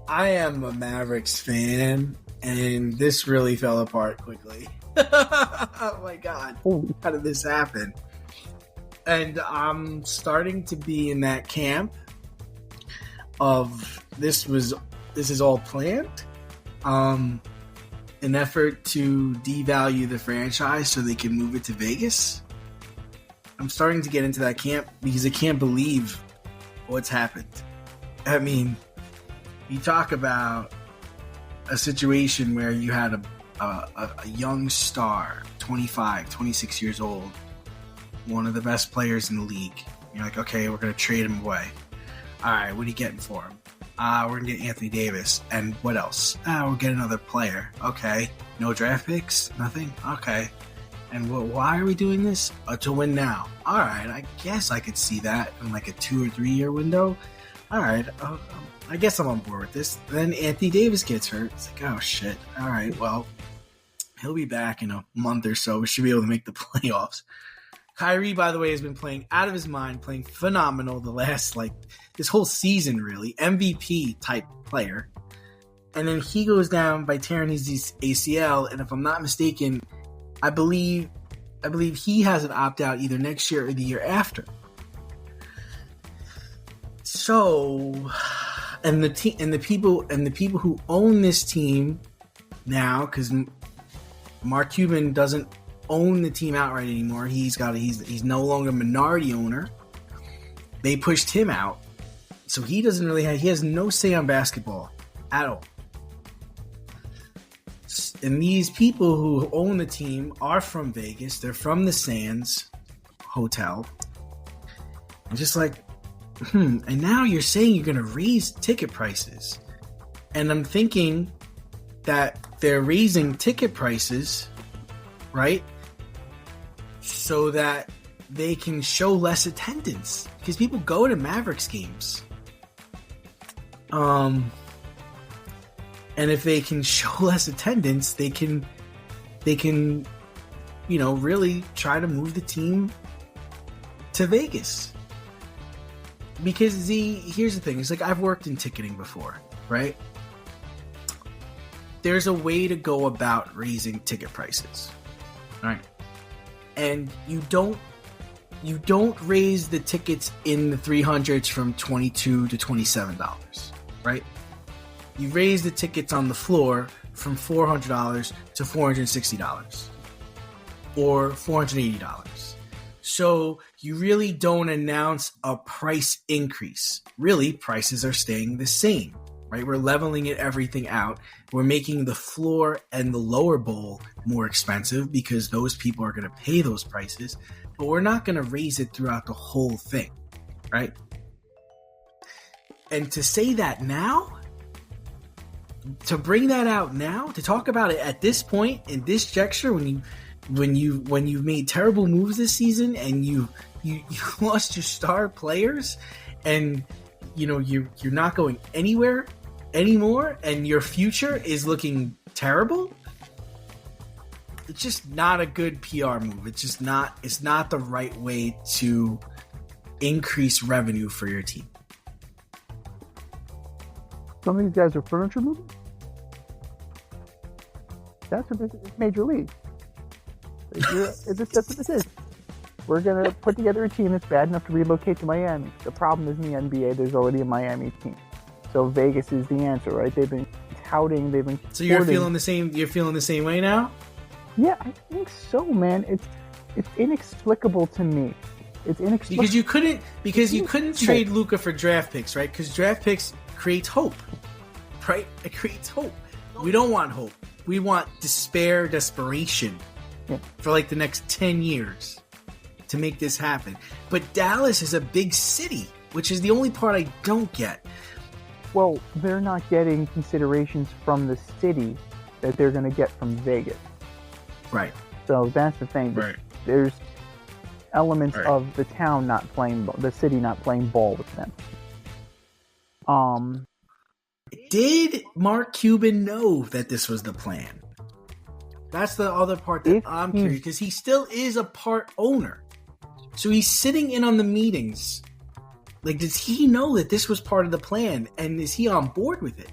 I am a Mavericks fan, and this really fell apart quickly. Oh my god. Holy. How did this happen? And I'm starting to be in that camp of this is all planned. An effort to devalue the franchise so they can move it to Vegas. I'm starting to get into that camp because I can't believe what's happened. I mean, you talk about a situation where you had a young star, 25, 26 years old, one of the best players in the league. You're like, okay, we're going to trade him away. All right, what are you getting for him? We're going to get Anthony Davis. And what else? We'll get another player. Okay. No draft picks? Nothing? Okay. And why are we doing this? To win now. All right, I guess I could see that in a 2 or 3 year window. All right, I guess I'm on board with this. Then Anthony Davis gets hurt. It's like, oh shit. All right, well, he'll be back in a month or so. We should be able to make the playoffs. Kyrie, by the way, has been playing out of his mind, playing phenomenal the last, this whole season, really. MVP type player. And then he goes down by tearing his ACL, and if I'm not mistaken, I believe he has an opt-out either next year or the year after. So, and the people who own this team now, because Mark Cuban doesn't own the team outright anymore. He's no longer a minority owner. They pushed him out, so he has no say on basketball at all. And these people who own the team are from Vegas. They're from the Sands Hotel. And just and now you're saying you're going to raise ticket prices. And I'm thinking that they're raising ticket prices, right? So that they can show less attendance. Because people go to Mavericks games. And if they can show less attendance, they can, really try to move the team to Vegas. Because here's the thing. It's I've worked in ticketing before, right? There's a way to go about raising ticket prices, right? And you don't raise the tickets in the 300s from $22 to $27, right? You raise the tickets on the floor from $400 to $460 or $480. So you really don't announce a price increase. Really, prices are staying the same, right? We're leveling everything out. We're making the floor and the lower bowl more expensive because those people are going to pay those prices, but we're not going to raise it throughout the whole thing, right? And to say that now, to bring that out now, to talk about it at this point in this juncture, when you've made terrible moves this season and you lost your star players, and you're not going anywhere anymore, and your future is looking terrible. It's just not a good PR move. It's not the right way to increase revenue for your team. Some of these guys are furniture movers. That's what this is, Major League. That's what this is. We're going to put together a team that's bad enough to relocate to Miami. The problem is in the NBA, there's already a Miami team. So Vegas is the answer, right? They've been touting, So you're feeling the same way now? Yeah, I think so, man. It's inexplicable to me. It's inexplicable. Because you couldn't trade Luka for draft picks, right? Because draft picks creates hope, right? It creates hope. We don't want hope. We want desperation for the next 10 years to make this happen. But Dallas is a big city, which is the only part I don't get. Well, they're not getting considerations from the city that they're going to get from Vegas. Right. So that's the thing. Right. There's elements of the town the city not playing ball with them. Did Mark Cuban know that this was the plan? That's the other part that I'm curious, because he still is a part owner. So he's sitting in on the meetings. Does he know that this was part of the plan? And is he on board with it?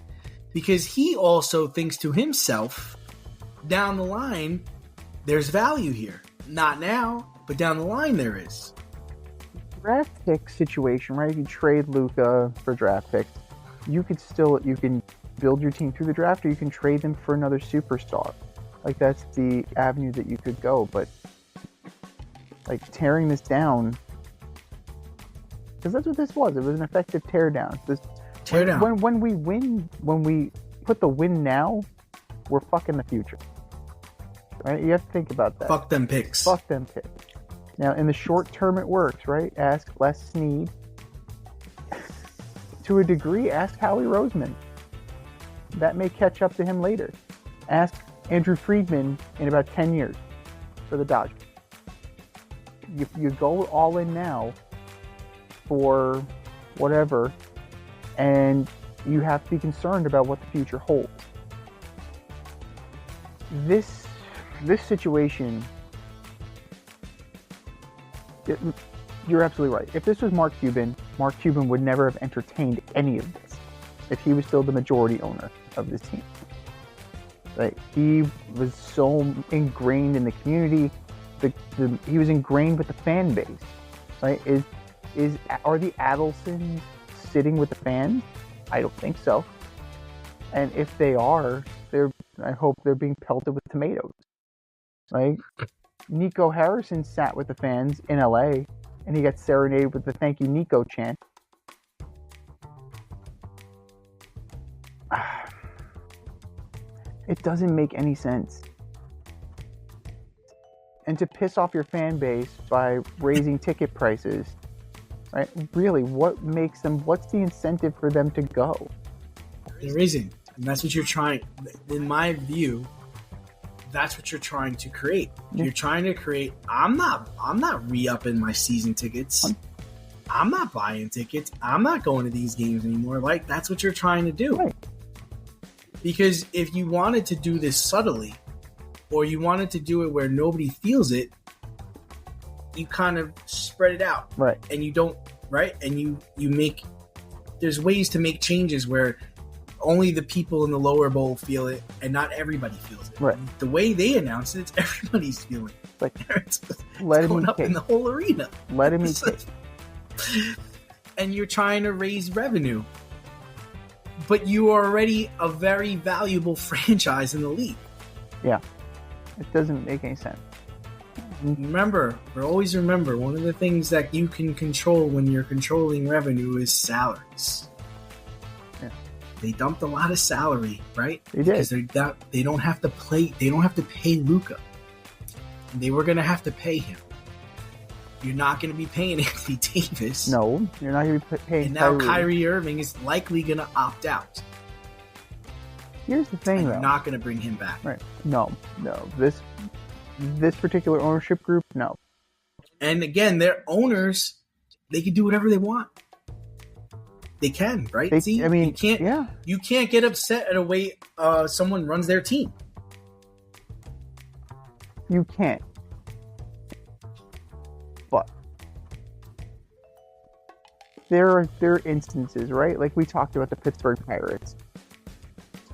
Because he also thinks to himself, down the line, there's value here. Not now, but down the line there is. Draft pick situation, right? If you trade Luka for draft picks, you can build your team through the draft, or you can trade them for another superstar. That's the avenue that you could go. But tearing this down, because that's what this was. It was an effective tear down. When we put the win now, we're fucking the future. Right? You have to think about that. Fuck them picks. Now, in the short term, it works, right? Ask Les Snead. To a degree, ask Howie Roseman. That may catch up to him later. Ask Andrew Friedman in about 10 years for the Dodgers. You go all in now for whatever, and you have to be concerned about what the future holds. This situation You're absolutely right. If this was Mark Cuban would never have entertained any of this if he was still the majority owner of this team. Right? He was so ingrained in the community. He was ingrained with the fan base. Right? Are the Adelsons sitting with the fans? I don't think so. And if they are, I hope they're being pelted with tomatoes. Right? Nico Harrison sat with the fans in LA and he got serenaded with the "Thank you, Nico" chant. It doesn't make any sense. And to piss off your fan base by raising ticket prices, right? Really, what's the incentive for them to go? There isn't. And that's what you're trying, in my view, that's what you're trying to create. You're trying to create, I'm not re-upping my season tickets. I'm not buying tickets. I'm not going to these games anymore. Like, that's what you're trying to do. Right. Because if you wanted to do this subtly, or you wanted to do it where nobody feels it, you kind of spread it out. Right. And you don't, right? And you make, there's ways to make changes where only the people in the lower bowl feel it and not everybody feels it. Right. The way they announce it, it's everybody's feeling it. Like, it's let going him up in the whole arena. Let him eat cake. And you're trying to raise revenue. But you are already a very valuable franchise in the league. Yeah. It doesn't make any sense. Always remember, one of the things that you can control when you're controlling revenue is salaries. Yeah. They dumped a lot of salary, right? They did. Because they don't have to pay Luka. And they were going to have to pay him. You're not going to be paying Anthony Davis. No, you're not going to be paying And now Kyrie Irving is likely going to opt out. Here's the thing, and though. You're not going to bring him back. Right. No. This particular ownership group, no. And again, their owners, they can do whatever they want. They can, right? You can't get upset at a way someone runs their team. You can't. But there are instances, right? Like we talked about the Pittsburgh Pirates.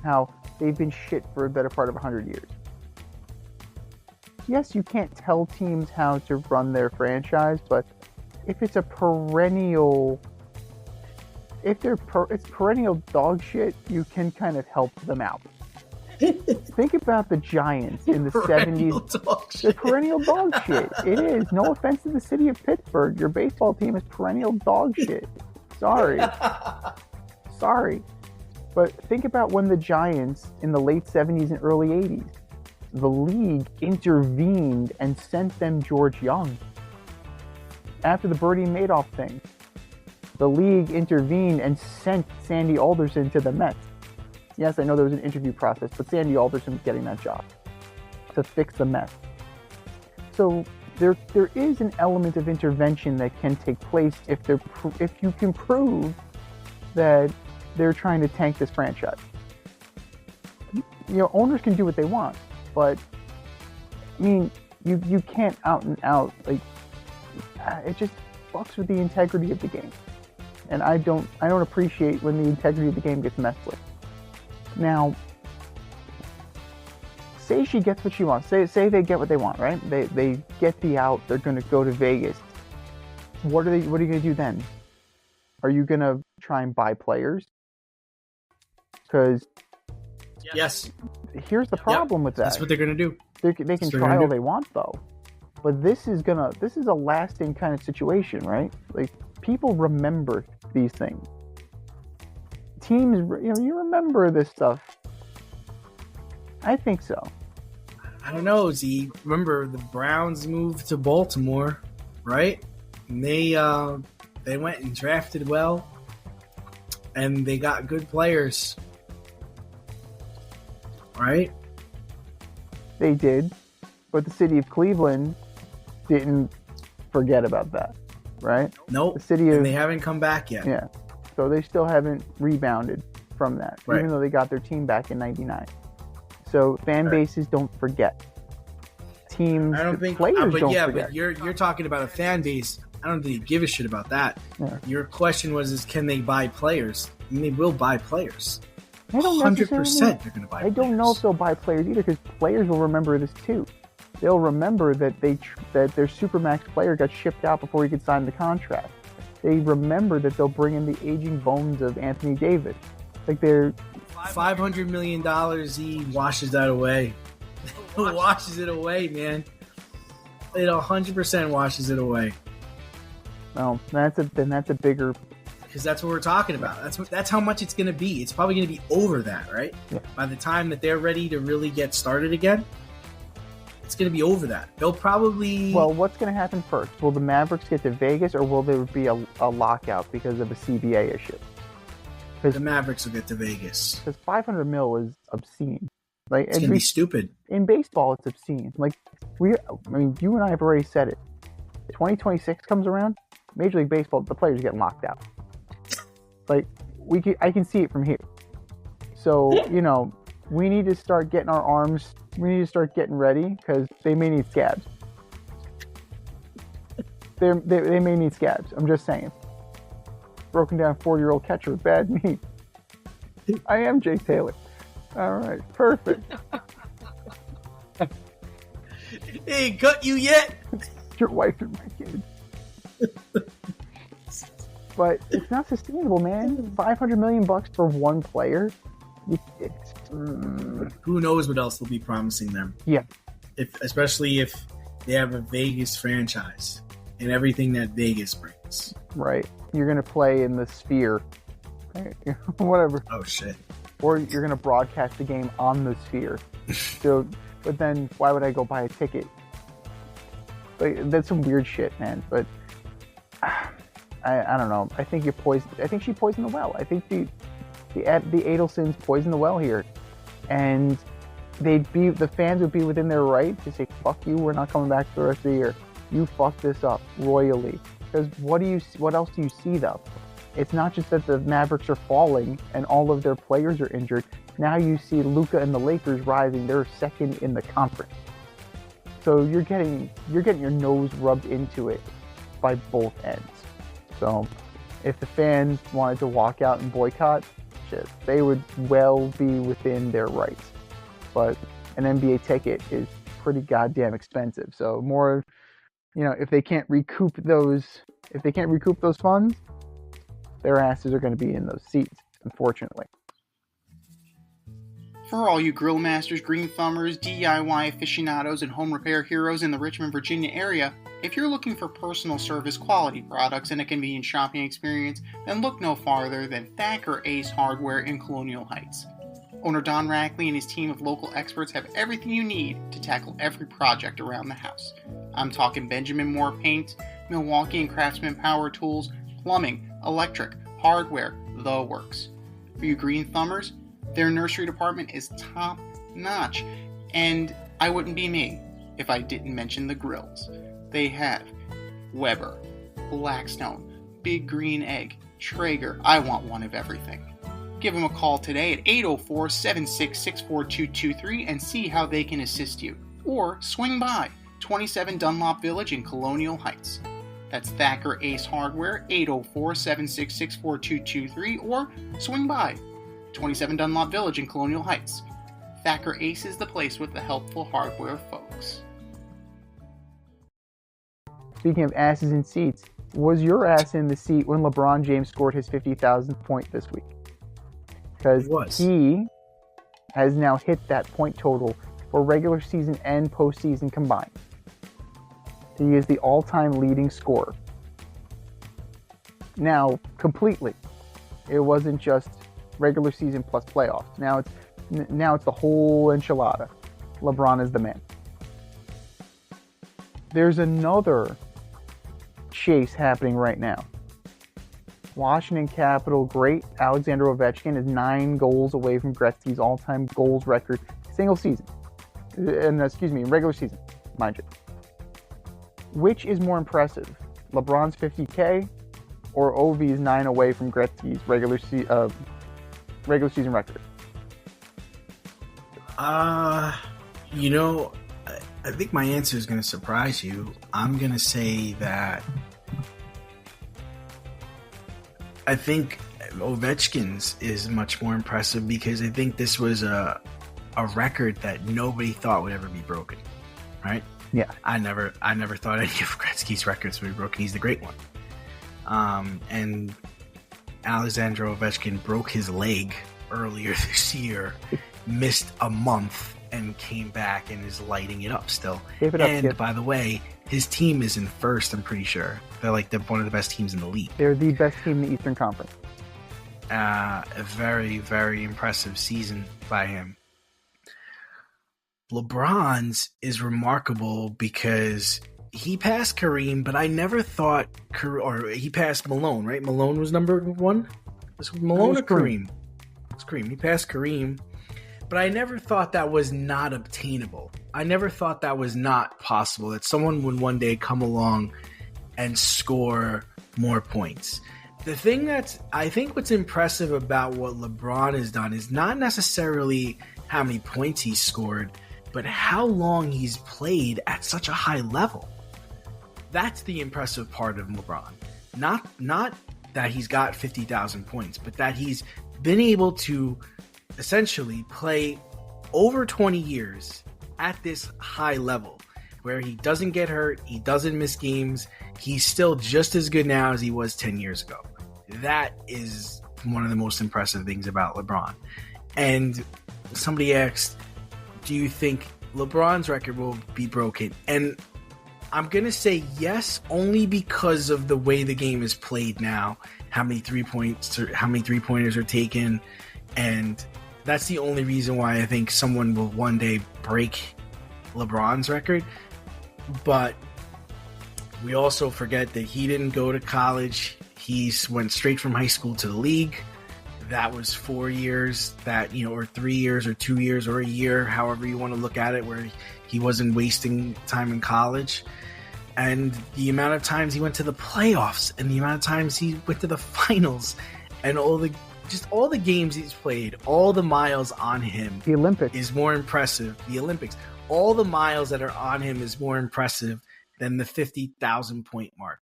How they've been shit for a better part of 100 years. Yes, you can't tell teams how to run their franchise, but if it's a perennial, it's perennial dog shit, you can kind of help them out. Think about the Giants in the 70s. The perennial dog shit. It is. No offense to the city of Pittsburgh. Your baseball team is perennial dog shit. Sorry. But think about when the Giants in the late 70s and early 80s, the league intervened and sent them George Young. After the Bernie Madoff thing, the league intervened and sent Sandy Alderson to the Mets. Yes, I know there was an interview process, but Sandy Alderson was getting that job to fix the Mets. So there is an element of intervention that can take place if you can prove that they're trying to tank this franchise. Owners can do what they want, but I mean, you can't out and out, like, it just fucks with the integrity of the game. And I don't appreciate when the integrity of the game gets messed with. Now, say she gets what she wants. Say they get what they want, right? They get the out. They're going to go to Vegas. What are you going to do then? Are you going to try and buy players? Because yes, here's the problem with that. That's what they're going to do. They can try all they want, though. But this is a lasting kind of situation, right? Like, people remember these things. Teams, you remember this stuff. I think so. I don't know, Z. Remember, the Browns moved to Baltimore, right? And they went and drafted well, and they got good players, right? They did, but the city of Cleveland didn't forget about that, right? Nope. And they haven't come back yet. Yeah. So they still haven't rebounded from that, right, even though they got their team back in '99. So fan bases don't forget. teams, I don't think players but don't yeah, forget. but you're talking about a fan base. I don't think you give a shit about that. Yeah. Your question was can they buy players? I mean, they will buy players. They don't 100% necessarily- they're going to buy I players. don't know if they'll buy players either, because players will remember this too. They'll remember that that their Supermax player got shipped out before he could sign the contract. They remember that they'll bring in the aging bones of Anthony Davis. Like they're $500 million, he washes that away. Washes it away, man. It 100% washes it away. well, that's a bigger. Because that's what we're talking about. That's how much it's going to be. It's probably going to be over that, right? Yeah. By the time that they're ready to really get started again, it's going to be over that. They'll probably... Well, what's going to happen first? Will the Mavericks get to Vegas, or will there be a lockout because of a CBA issue? the Mavericks will get to Vegas. Because $500 million is obscene. Like It's going to be stupid. in baseball, it's obscene. Like you and I have already said it. 2026 comes around, Major League Baseball, the players are getting locked out. Like I can see it from here. So we need to start getting our arms. We need to start getting ready because they may need scabs. They may need scabs. I'm just saying. Broken down 40-year-old catcher with bad knee. I am Jay Taylor. All right, perfect. They ain't cut you yet. Your wife and my kids. But it's not sustainable, man. $500 million for one player. Who knows what else they'll be promising them? Yeah. Especially if they have a Vegas franchise and everything that Vegas brings. Right. You're gonna play in the Sphere, whatever, Oh shit! or you're gonna broadcast the game on the Sphere. So, but then why would I go buy a ticket? Like that's some weird shit, man. But I don't know. I think you poisoned. I think she poisoned the well. I think the Adelsons poisoned the well here, and the fans would be within their right to say, "Fuck you, we're not coming back for the rest of the year. You fucked this up royally." Because what else do you see though? It's not just that the Mavericks are falling and all of their players are injured. Now you see Luka and the Lakers rising. They're second in the conference. So you're getting your nose rubbed into it by both ends. So if the fans wanted to walk out and boycott, shit, they would well be within their rights. But an NBA ticket is pretty goddamn expensive. So more, if they can't recoup those funds, their asses are going to be in those seats, unfortunately. For all you grill masters, green thumbers, DIY aficionados, and home repair heroes in the Richmond, Virginia area, if you're looking for personal service quality products and a convenient shopping experience, then look no farther than Thacker Ace Hardware in Colonial Heights. Owner Don Rackley and his team of local experts have everything you need to tackle every project around the house. I'm talking Benjamin Moore paint, Milwaukee and Craftsman power tools, plumbing, electric, hardware, the works. For you green thumbers, their nursery department is top notch, and I wouldn't be me if I didn't mention the grills. They have Weber, Blackstone, Big Green Egg, Traeger. I want one of everything. Give them a call today at 804-766-4223 and see how they can assist you. Or swing by 27 Dunlop Village in Colonial Heights. That's Thacker Ace Hardware, 804-766-4223, or swing by 27 Dunlop Village in Colonial Heights. Thacker Ace is the place with the helpful hardware folks. Speaking of asses in seats, was your ass in the seat when LeBron James scored his 50,000th point this week? Because he has now hit that point total for regular season and postseason combined. He is the all-time leading scorer. Now, completely. It wasn't just regular season plus playoffs. Now it's the whole enchilada. LeBron is the man. There's another chase happening right now. Washington Capital great Alexander Ovechkin is 9 goals away from Gretzky's all-time goals record single season. Regular season, mind you. Which is more impressive, LeBron's 50K or Ovi's 9 away from Gretzky's regular season record? I think my answer is going to surprise you. I'm going to say that I think Ovechkin's is much more impressive because I think this was a record that nobody thought would ever be broken, right? Yeah. I never thought any of Gretzky's records would be broken. He's the great one. And Alexander Ovechkin broke his leg earlier this year, missed a month, and came back and is lighting it up still. By the way, his team is in first, I'm pretty sure. They're one of the best teams in the league. They're the best team in the Eastern Conference. A very, very impressive season by him. LeBron's is remarkable because he passed Kareem, but I never thought he passed Malone, right? Malone was number one? Was Malone or Kareem? It's Kareem. He passed Kareem, but I never thought that was not obtainable. I never thought that was not possible, that someone would one day come along and score more points. The thing I think what's impressive about what LeBron has done is not necessarily how many points he's scored, but how long he's played at such a high level. That's the impressive part of LeBron. Not that he's got 50,000 points, but that he's been able to essentially play over 20 years at this high level where he doesn't get hurt, he doesn't miss games, he's still just as good now as he was 10 years ago. That is one of the most impressive things about LeBron. And somebody asked, do you think LeBron's record will be broken? And I'm going to say yes, only because of the way the game is played now, how many three-pointers are taken, and that's the only reason why I think someone will one day break LeBron's record. But we also forget that he didn't go to college. He went straight from high school to the league. That was 4 years, or 3 years or 2 years or a year, however you want to look at it, where he wasn't wasting time in college. And the amount of times he went to the playoffs and the amount of times he went to the finals and all the games he's played, all the miles on him. The Olympics is more impressive. The Olympics. All the miles that are on him is more impressive than the 50,000 point mark.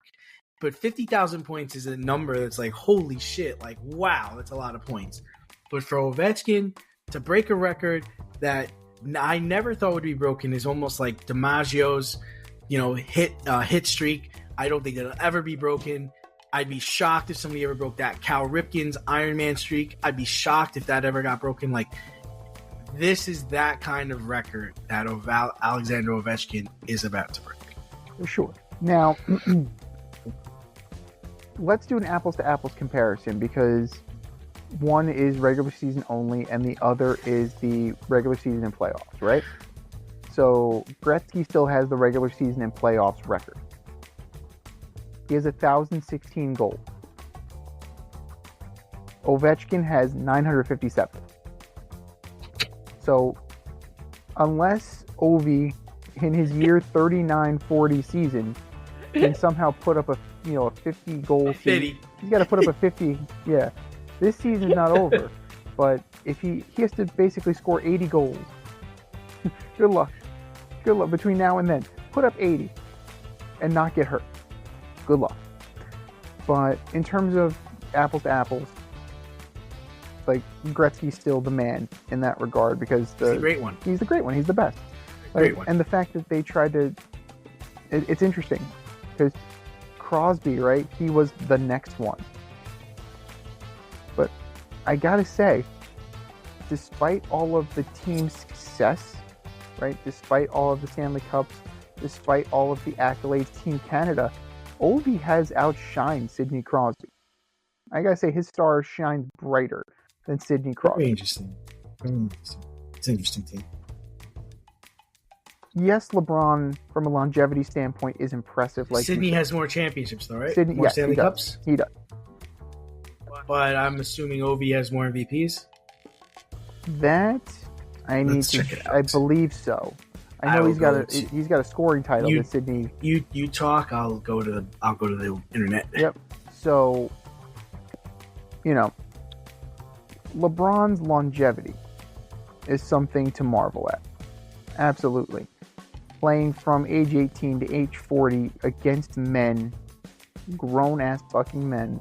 But 50,000 points is a number that's like, holy shit, like, wow, that's a lot of points. But for Ovechkin to break a record that I never thought would be broken is almost like DiMaggio's, hit streak. I don't think it'll ever be broken. I'd be shocked if somebody ever broke that. Cal Ripken's Iron Man streak. I'd be shocked if that ever got broken. Like, this is that kind of record that Alexander Ovechkin is about to break. For sure. Now, let's do an apples-to-apples comparison because one is regular season only and the other is the regular season and playoffs, right? So Gretzky still has the regular season and playoffs record. He has 1,016 goals. Ovechkin has 957. So unless Ovi in his year 39-40 season can somehow put up a 50 goal season, he's got to put up a 50. Yeah, this season's not over, but if he has to basically score 80 goals. Good luck between now and then. Put up 80 and not get hurt. Good luck. But in terms of apples to apples, like, Gretzky's still the man in that regard because he's the great one. He's the great one. He's the best. Great one. And the fact that they tried to, it's interesting because Crosby, right? He was the next one. But I gotta say, despite all of the team's success, right? Despite all of the Stanley Cups, despite all of the accolades, Team Canada, Ovi has outshined Sidney Crosby. I gotta say, his star shines brighter than Sidney Crosby. Very interesting. It's an interesting team. Yes, LeBron, from a longevity standpoint, is impressive. Like Sidney has more championships, though, right? Sidney, more yes, Stanley Cups? He does. But I'm assuming Ovi has more MVPs? That, Let's check it out. I believe so. I know he's got a scoring title that Sidney. You talk, I'll go to the internet. Yep. So, LeBron's longevity is something to marvel at. Absolutely. playing from age 18 to age 40 against men, grown-ass fucking men.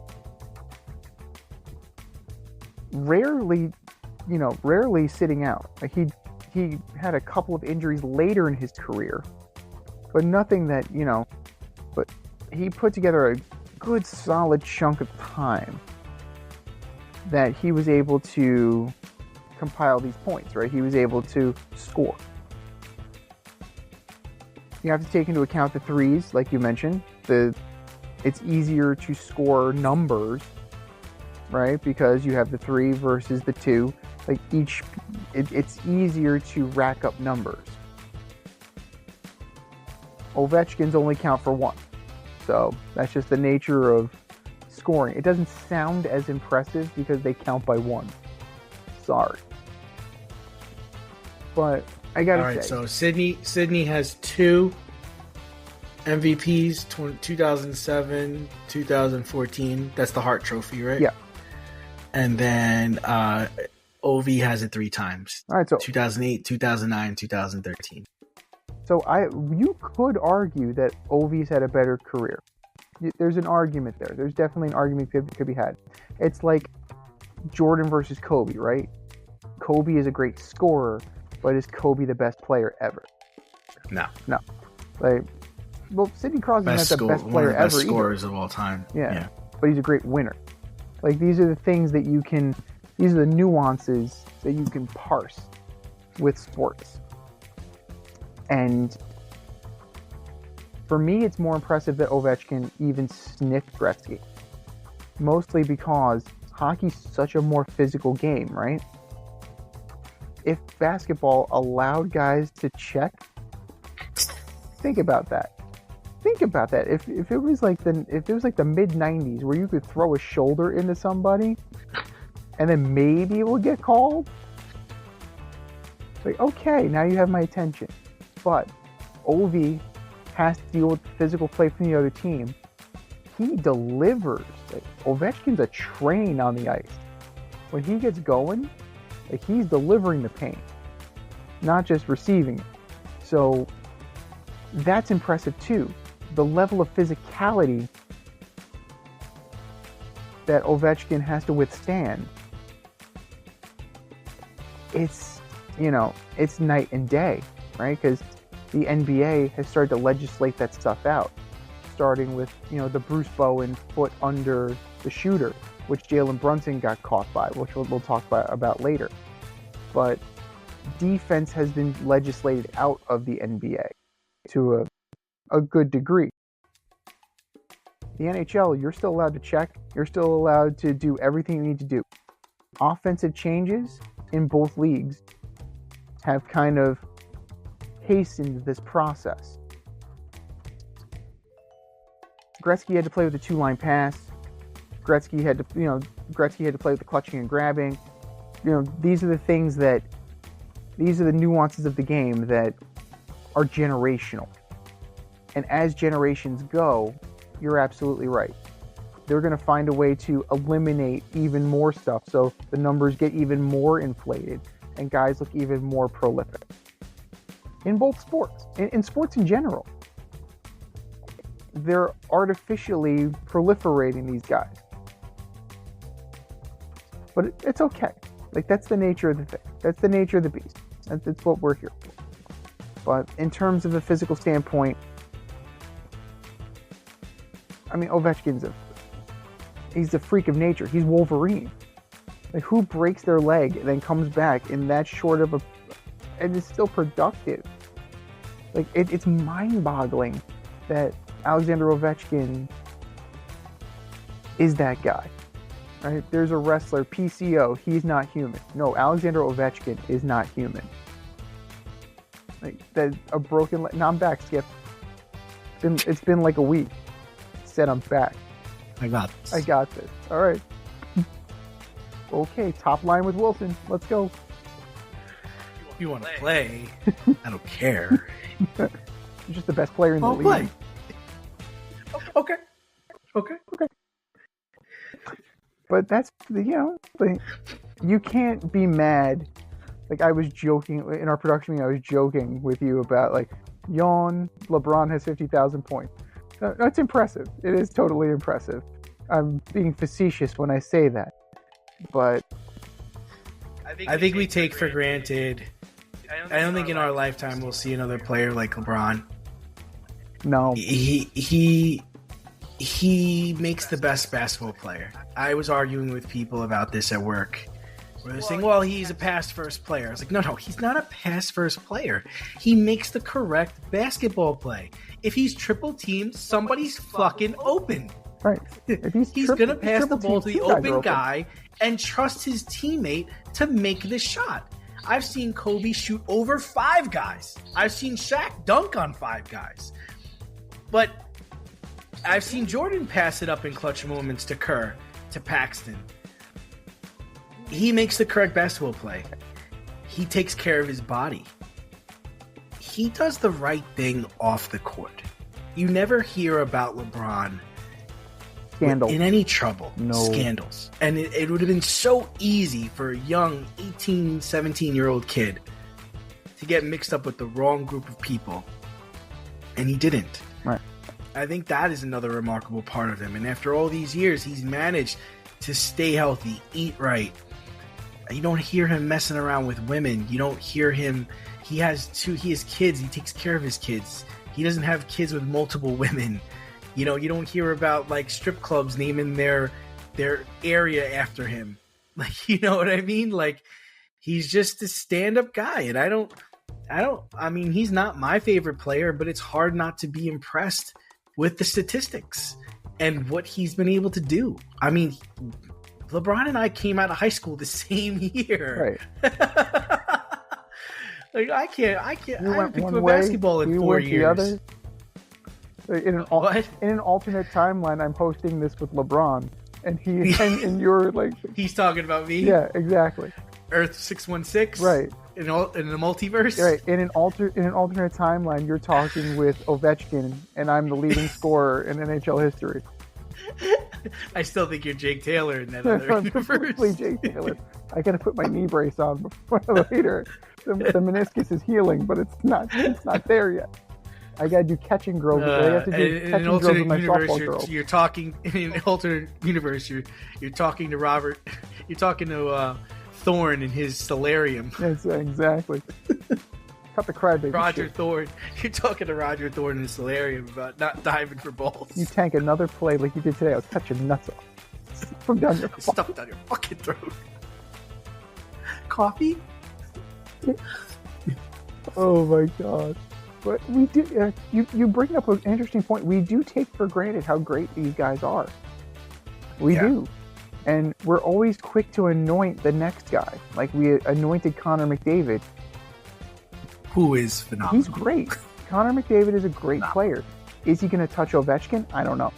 Rarely sitting out. Like he had a couple of injuries later in his career, but nothing that, but he put together a good solid chunk of time that he was able to compile these points, right? He was able to score. You have to take into account the threes, like you mentioned. It's easier to score numbers, right? Because you have the 3 versus the 2. Like it's easier to rack up numbers. Ovechkin's only count for 1. So that's just the nature of scoring. It doesn't sound as impressive because they count by 1. Sorry. But I gotta say. All right, so Sydney has 2 MVPs, 2007, 2014. That's the Hart Trophy, right? Yeah. And then Ovi has it 3 times. All right, so 2008, 2009, 2013. So you could argue that Ovi's had a better career. There's an argument there. There's definitely an argument that could be had. It's like Jordan versus Kobe, right? Kobe is a great scorer, but is Kobe the best player ever? No. Like, well, Sidney Crosby's not the best player ever. Best scorers of all time. Yeah. But he's a great winner. Like, these are the things that these are the nuances that you can parse with sports. And for me, it's more impressive that Ovechkin even sniffed Gretzky. Mostly because hockey's such a more physical game, right? If basketball allowed guys to check, think about that. If it was like the mid 90s where you could throw a shoulder into somebody and then maybe it will get called. Like, okay, now you have my attention. But Ovi has to deal with the physical play from the other team. He delivers. Like, Ovechkin's a train on the ice. When he gets going, like, he's delivering the pain, not just receiving it. So that's impressive too. The level of physicality that Ovechkin has to withstand, it's night and day, right? Because the NBA has started to legislate that stuff out, starting with, the Bruce Bowen foot under the shooter, which Jalen Brunson got caught by, which we'll talk about later. But defense has been legislated out of the NBA to a good degree. The NHL, you're still allowed to check. You're still allowed to do everything you need to do. Offensive changes in both leagues have kind of hastened this process. Gretzky had to play with the 2-line pass. Gretzky had to play with the clutching and grabbing. These are the nuances of the game that are generational. And as generations go, you're absolutely right. They're going to find a way to eliminate even more stuff so the numbers get even more inflated and guys look even more prolific. In both sports, in sports in general, they're artificially proliferating these guys. But it's okay. Like, that's the nature of the thing. That's the nature of the beast. That's what we're here for. But in terms of the physical standpoint, I mean, Ovechkin's he's a freak of nature. He's Wolverine. Like, who breaks their leg and then comes back in that short of and is still productive? Like, it's mind-boggling that Alexander Ovechkin is that guy. Right? There's a wrestler, PCO, he's not human. No, Alexander Ovechkin is not human. Like, that a broken leg. Now I'm back, Skip. It's been like a week. Said I'm back. I got this. All right. Okay, top line with Wilson. Let's go. You want to play? I don't care. You're just the best player in the league. Play. Okay. But that's, you can't be mad. Like, I was joking in our production meeting. I was joking with you about, like, Yawn. LeBron has 50,000 points. No, it's impressive. It is totally impressive. I'm being facetious when I say that, but I think we take for granted. I don't think in our lifetime we'll see another player like LeBron. no. He makes the best basketball player. I was arguing with people about this at work, where they're saying, well, he's a pass-first player. I was like, no, he's not a pass-first player. He makes the correct basketball play. If he's triple-teamed, somebody's fucking open. Right. If He's going to pass the ball to the open guy and trust his teammate to make the shot. I've seen Kobe shoot over 5 guys. I've seen Shaq dunk on 5 guys. But I've seen Jordan pass it up in clutch moments to Kerr, to Paxton. He makes the correct basketball play. He takes care of his body. He does the right thing off the court. You never hear about LeBron Scandal. in any trouble. No. Scandals. And it would have been so easy for a young 18, 17-year-old kid to get mixed up with the wrong group of people. And he didn't. Right. I think that is another remarkable part of him. And after all these years, he's managed to stay healthy, eat right. You don't hear him messing around with women. You don't hear him. He has kids. He takes care of his kids. He doesn't have kids with multiple women. You know, you don't hear about like strip clubs naming their area after him. Like, you know what I mean? Like, he's just a stand-up guy. And I mean, he's not my favorite player, but it's hard not to be impressed with the statistics and what he's been able to do. I mean, LeBron and I came out of high school the same year. Right. Like, I haven't picked up a way, basketball in 4 years. The other. In an alternate timeline, I'm hosting this with LeBron, and and you're like, he's talking about me. Yeah, exactly. Earth 616. Right. In the multiverse. Right. In an alternate timeline, you're talking with Ovechkin, and I'm the leading scorer in NHL history. I still think you're Jake Taylor in that other universe. Completely Jake Taylor. I got to put my knee brace on before later. The meniscus is healing, but it's not there yet. I got to do catching drills. I have to do in catching an drills alternate with my universe, softball girls. you're talking in an alternate universe. You're talking to Robert. You're talking to Thorne in his solarium. Yes, exactly. Cut the crybaby. Roger shit. Thorne. You're talking to Roger Thorne in his solarium about not diving for balls. You tank another play like you did today. I'll cut your nuts off from down your Stuff down your fucking throat. Coffee? Oh my god. But we do. You bring up an interesting point. We do take for granted how great these guys are. We do. And we're always quick to anoint the next guy. Like we anointed Connor McDavid. Who is phenomenal. He's great. Connor McDavid is a great player. Is he going to touch Ovechkin? I don't know.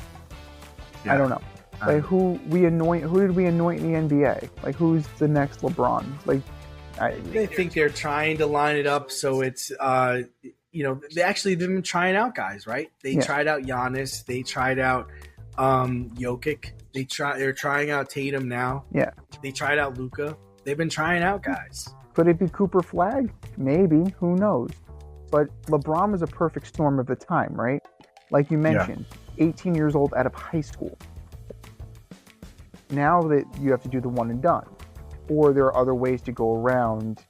Yeah. I don't know. Like who did we anoint in the NBA? Like who's the next LeBron? Like I think they're trying to line it up so it's they've been trying out guys, right? They tried out Giannis, they tried out Jokic, they're trying out Tatum now. Yeah. They tried out Luka. They've been trying out guys. Could it be Cooper Flag? Maybe. Who knows? But LeBron was a perfect storm of the time, right? Like you mentioned, 18 years old out of high school. Now that you have to do the one and done, or there are other ways to go around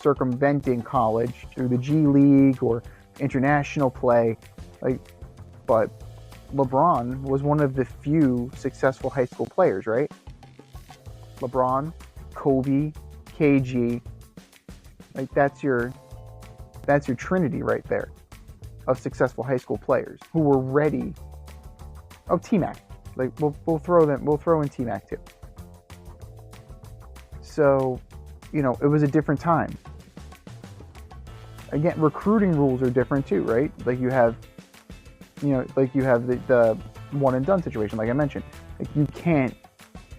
circumventing college through the G League or international play. But LeBron was one of the few successful high school players, right? LeBron, Kobe, KG, like that's your trinity right there of successful high school players who were ready. Oh, T-Mac, like we'll throw in T-Mac too. So, it was a different time. Again, recruiting rules are different too, right? Like you have the one and done situation, like I mentioned. Like you can't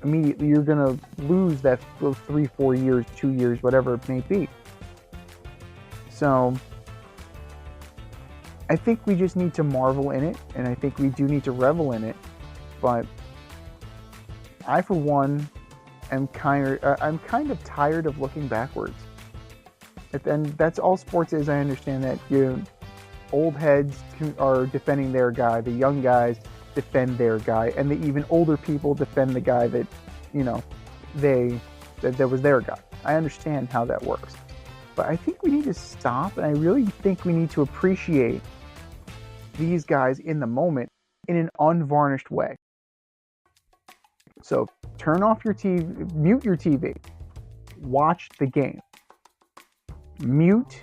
immediately, you're gonna lose those 3-4 years, 2 years, whatever it may be. So I think we just need to marvel in it, and I think we do need to revel in it. But I, for one, I'm kind of tired of looking backwards. And that's all sports is. I understand that old heads are defending their guy, the young guys defend their guy, and the even older people defend the guy that, that was their guy. I understand how that works. But I think we need to stop, and I really think we need to appreciate these guys in the moment in an unvarnished way. So turn off your TV, mute your TV, watch the game. Mute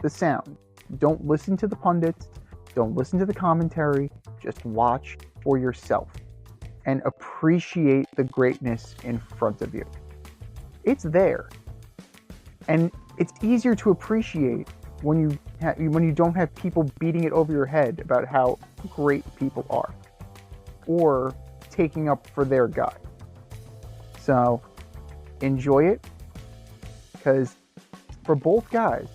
the sound. Don't listen to the pundits, don't listen to the commentary, just watch for yourself and appreciate the greatness in front of you. It's there. And it's easier to appreciate when you don't have people beating it over your head about how great people are or taking up for their guy. So enjoy it, because for both guys,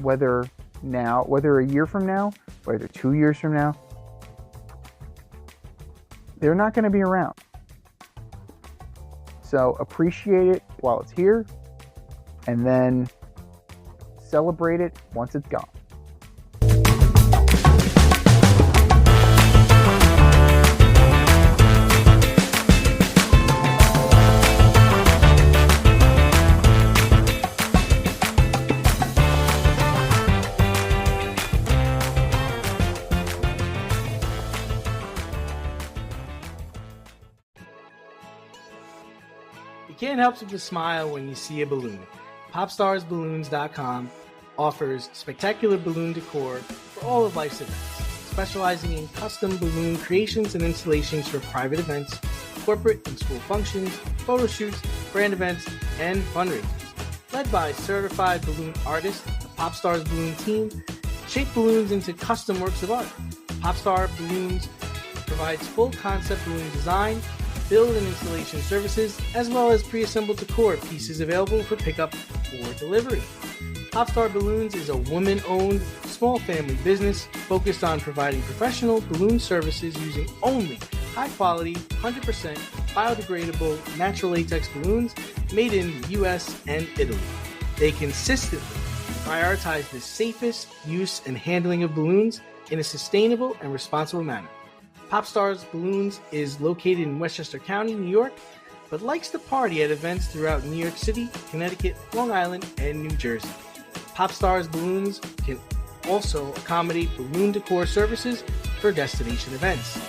whether a year from now, whether 2 years from now, they're not going to be around. So appreciate it while it's here, and then celebrate it once it's gone. You can't help but smile when you see a balloon. PopstarsBalloons.com offers spectacular balloon decor for all of life's events, specializing in custom balloon creations and installations for private events, corporate and school functions, photo shoots, brand events, and fundraisers. Led by certified balloon artists, the Popstars Balloon team shape balloons into custom works of art. Popstar Balloons provides full concept balloon design, build and installation services, as well as pre-assembled decor pieces available for pickup or delivery. Popstar Balloons is a woman-owned, small family business focused on providing professional balloon services using only high-quality, 100% biodegradable natural latex balloons made in the US and Italy. They consistently prioritize the safest use and handling of balloons in a sustainable and responsible manner. Popstars Balloons is located in Westchester County, New York, but likes to party at events throughout New York City, Connecticut, Long Island, and New Jersey. Popstars Balloons can also accommodate balloon decor services for destination events.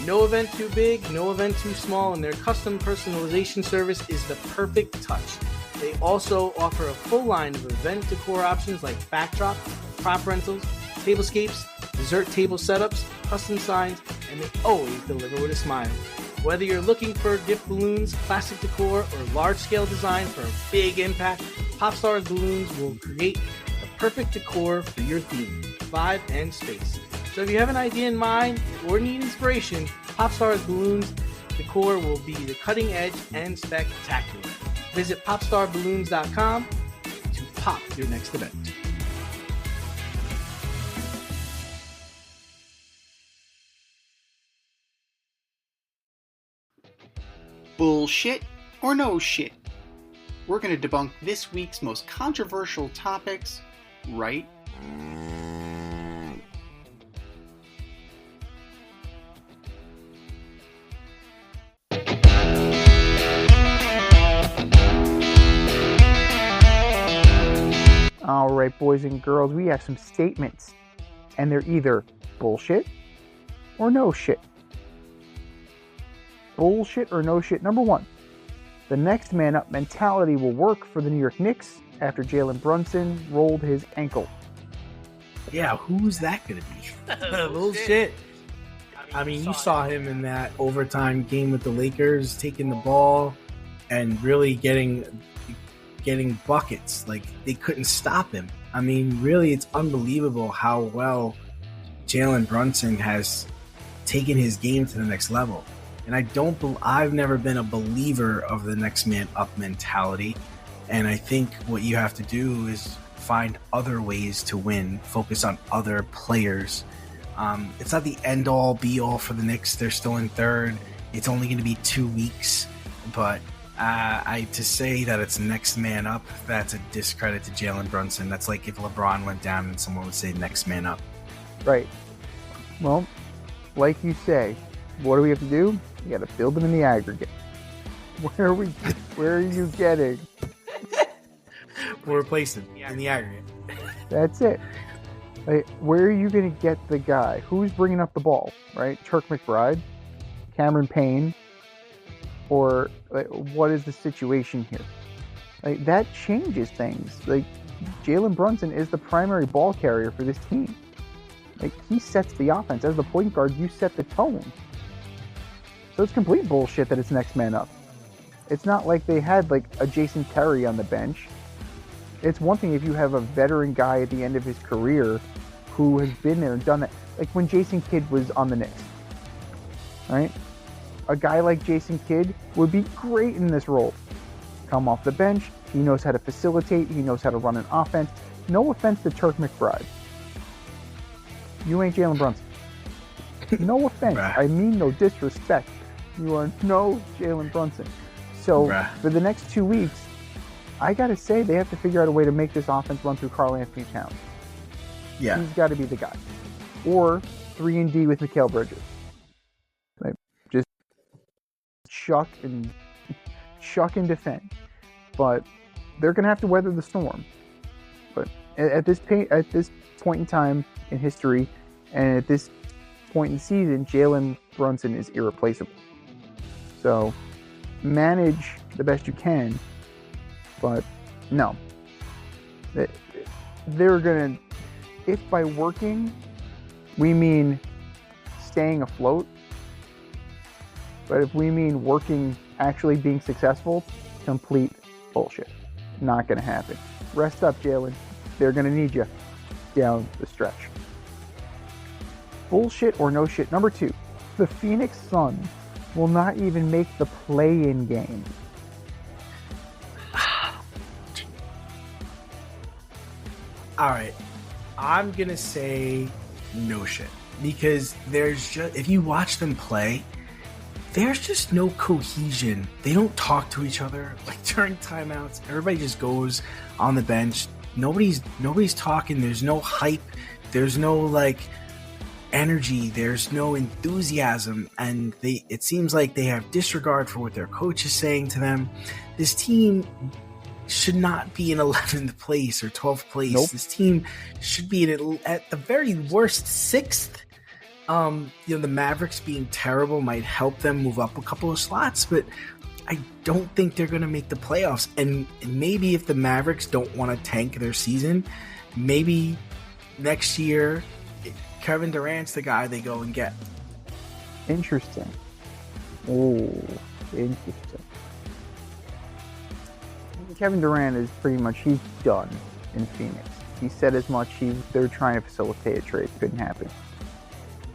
No event too big, no event too small, and their custom personalization service is the perfect touch. They also offer a full line of event decor options like backdrop, prop rentals, tablescapes, dessert table setups, custom signs, and they always deliver with a smile. Whether you're looking for gift balloons, classic decor, or large-scale design for a big impact, Popstars Balloons will create the perfect decor for your theme, vibe, and space. So if you have an idea in mind or need inspiration, Popstars Balloons decor will be the cutting edge and spectacular. Visit popstarballoons.com to pop your next event. Bullshit or no shit? We're going to debunk this week's most controversial topics right All right, boys and girls, we have some statements, and they're either bullshit or no shit. Bullshit or no shit. Number one, the next man up mentality will work for the New York Knicks after Jalen Brunson rolled his ankle. Yeah, who's that going to be? Bullshit. I mean, you saw him in that overtime game with the Lakers, taking the ball and really getting buckets. Like, they couldn't stop him. I mean, really, it's unbelievable how well Jalen Brunson has taken his game to the next level. And I've never been a believer of the next man up mentality. And I think what you have to do is find other ways to win, focus on other players. It's not the end all be all for the Knicks. They're still in third. It's only going to be 2 weeks, but to say that it's next man up, that's a discredit to Jalen Brunson. That's like if LeBron went down and someone would say next man up. Right. Well, like you say, what do we have to do? We got to build them in the aggregate. Where are you getting? We'll replace them in the aggregate. That's it. Like, where are you going to get the guy? Who's bringing up the ball, right? Turk McBride, Cameron Payne, or like, what is the situation here? Like, that changes things. Like, Jalen Brunson is the primary ball carrier for this team. Like, he sets the offense. As the point guard, you set the tone. So it's complete bullshit that it's next man up. It's not like they had like a Jason Terry on the bench. It's one thing if you have a veteran guy at the end of his career who has been there and done that. Like when Jason Kidd was on the Knicks, right? A guy like Jason Kidd would be great in this role. Come off the bench, he knows how to facilitate, he knows how to run an offense. No offense to Turk McBride. You ain't Jalen Brunson. No offense. I mean no disrespect. You are no Jalen Brunson. So for the next 2 weeks, I got to say they have to figure out a way to make this offense run through Karl Anthony Towns. Yeah. He's got to be the guy. Or 3-and-D with Mikal Bridges. Like, just chuck and defend. But they're going to have to weather the storm. But at this point in time in history and at this point in the season, Jalen Brunson is irreplaceable. So manage the best you can, but no. They're going to, if by working we mean staying afloat, but if we mean working actually being successful, complete bullshit. Not going to happen. Rest up, Jalen. They're going to need you down the stretch. Bullshit or no shit. Number 2, the Phoenix Suns will not even make the play-in game. All right, I'm gonna say no shit because there's just, if you watch them play, there's just no cohesion. They don't talk to each other. Like during timeouts, everybody just goes on the bench. Nobody's talking. There's no hype. There's no like energy. There's no enthusiasm, and it seems like they have disregard for what their coach is saying to them. This team should not be in 11th place or 12th place. Nope. This team should be at the very worst 6th. The Mavericks being terrible might help them move up a couple of slots, but I don't think they're going to make the playoffs. And maybe if the Mavericks don't want to tank their season, maybe next year Kevin Durant's the guy they go and get. Interesting. Oh, interesting. Kevin Durant is pretty much, he's done in Phoenix. He said as much. They're trying to facilitate a trade. Couldn't happen.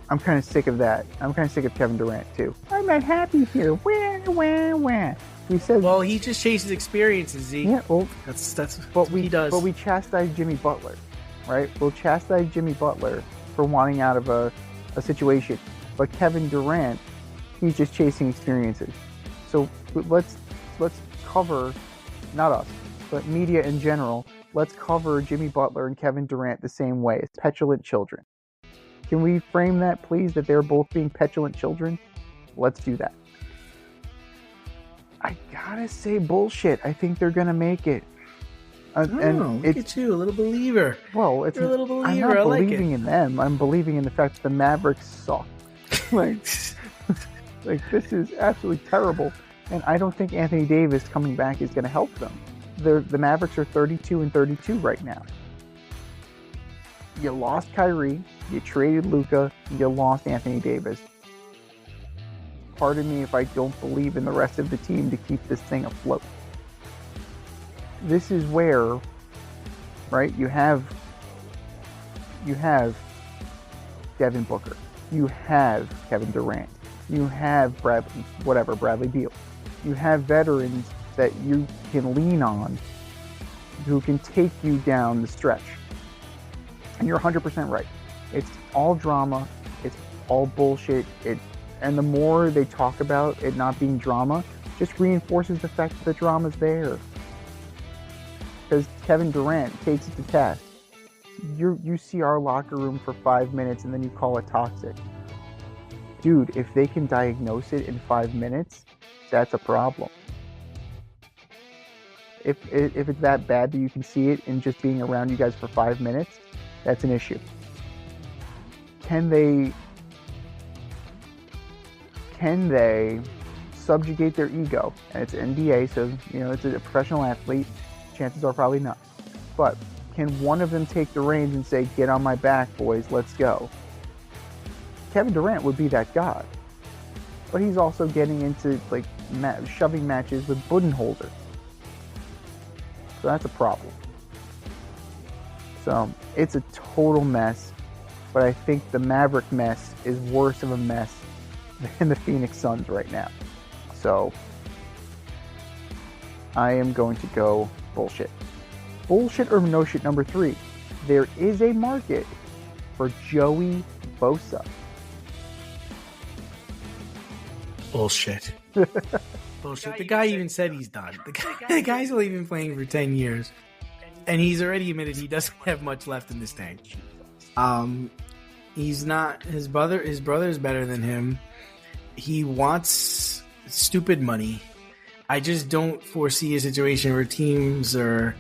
I'm kind of sick of that. I'm kind of sick of Kevin Durant too. I'm not happy here. Where? He says. Well, he just chases experiences, Z. Yeah, well, that's what he does. But we chastise Jimmy Butler, right? We'll chastise Jimmy Butler for wanting out of a situation. But Kevin Durant, he's just chasing experiences. So let's cover, not us, but media in general, let's cover Jimmy Butler and Kevin Durant the same way, as petulant children. Can we frame that, please, that they're both being petulant children? Let's do that. I gotta say bullshit. I think they're gonna make it. And look at you, a little believer. Well, you're a little believer. I'm not believing in them. I'm believing in the fact that the Mavericks suck. like this is absolutely terrible. And I don't think Anthony Davis coming back is going to help them. The Mavericks are 32-32 right now. You lost Kyrie, you traded Luka, you lost Anthony Davis. Pardon me if I don't believe in the rest of the team to keep this thing afloat. This is where, right, you have Devin Booker, you have Kevin Durant, you have Bradley Beal. You have veterans that you can lean on who can take you down the stretch. And you're 100% right. It's all drama. It's all bullshit. And the more they talk about it not being drama, just reinforces the fact that the drama's there. Because Kevin Durant takes it to task. you see our locker room for 5 minutes and then you call it toxic. Dude, if they can diagnose it in 5 minutes, that's a problem. If it's that bad that you can see it in just being around you guys for 5 minutes, that's an issue. Can they subjugate their ego? And it's NBA, so it's a professional athlete. Chances are probably not. But can one of them take the reins and say, "Get on my back, boys, let's go"? Kevin Durant would be that guy. But he's also getting into like shoving matches with Budenholzer. So that's a problem. So it's a total mess. But I think the Maverick mess is worse of a mess than the Phoenix Suns right now. So I am going to go bullshit. Bullshit or no shit number 3. There is a market for Joey Bosa. Bullshit. Bullshit. The guy even said he's done. The guy's only been playing for 10 years. And he's already admitted he doesn't have much left in this tank. He's not. His brother's better than him. He wants stupid money. I just don't foresee a situation where teams are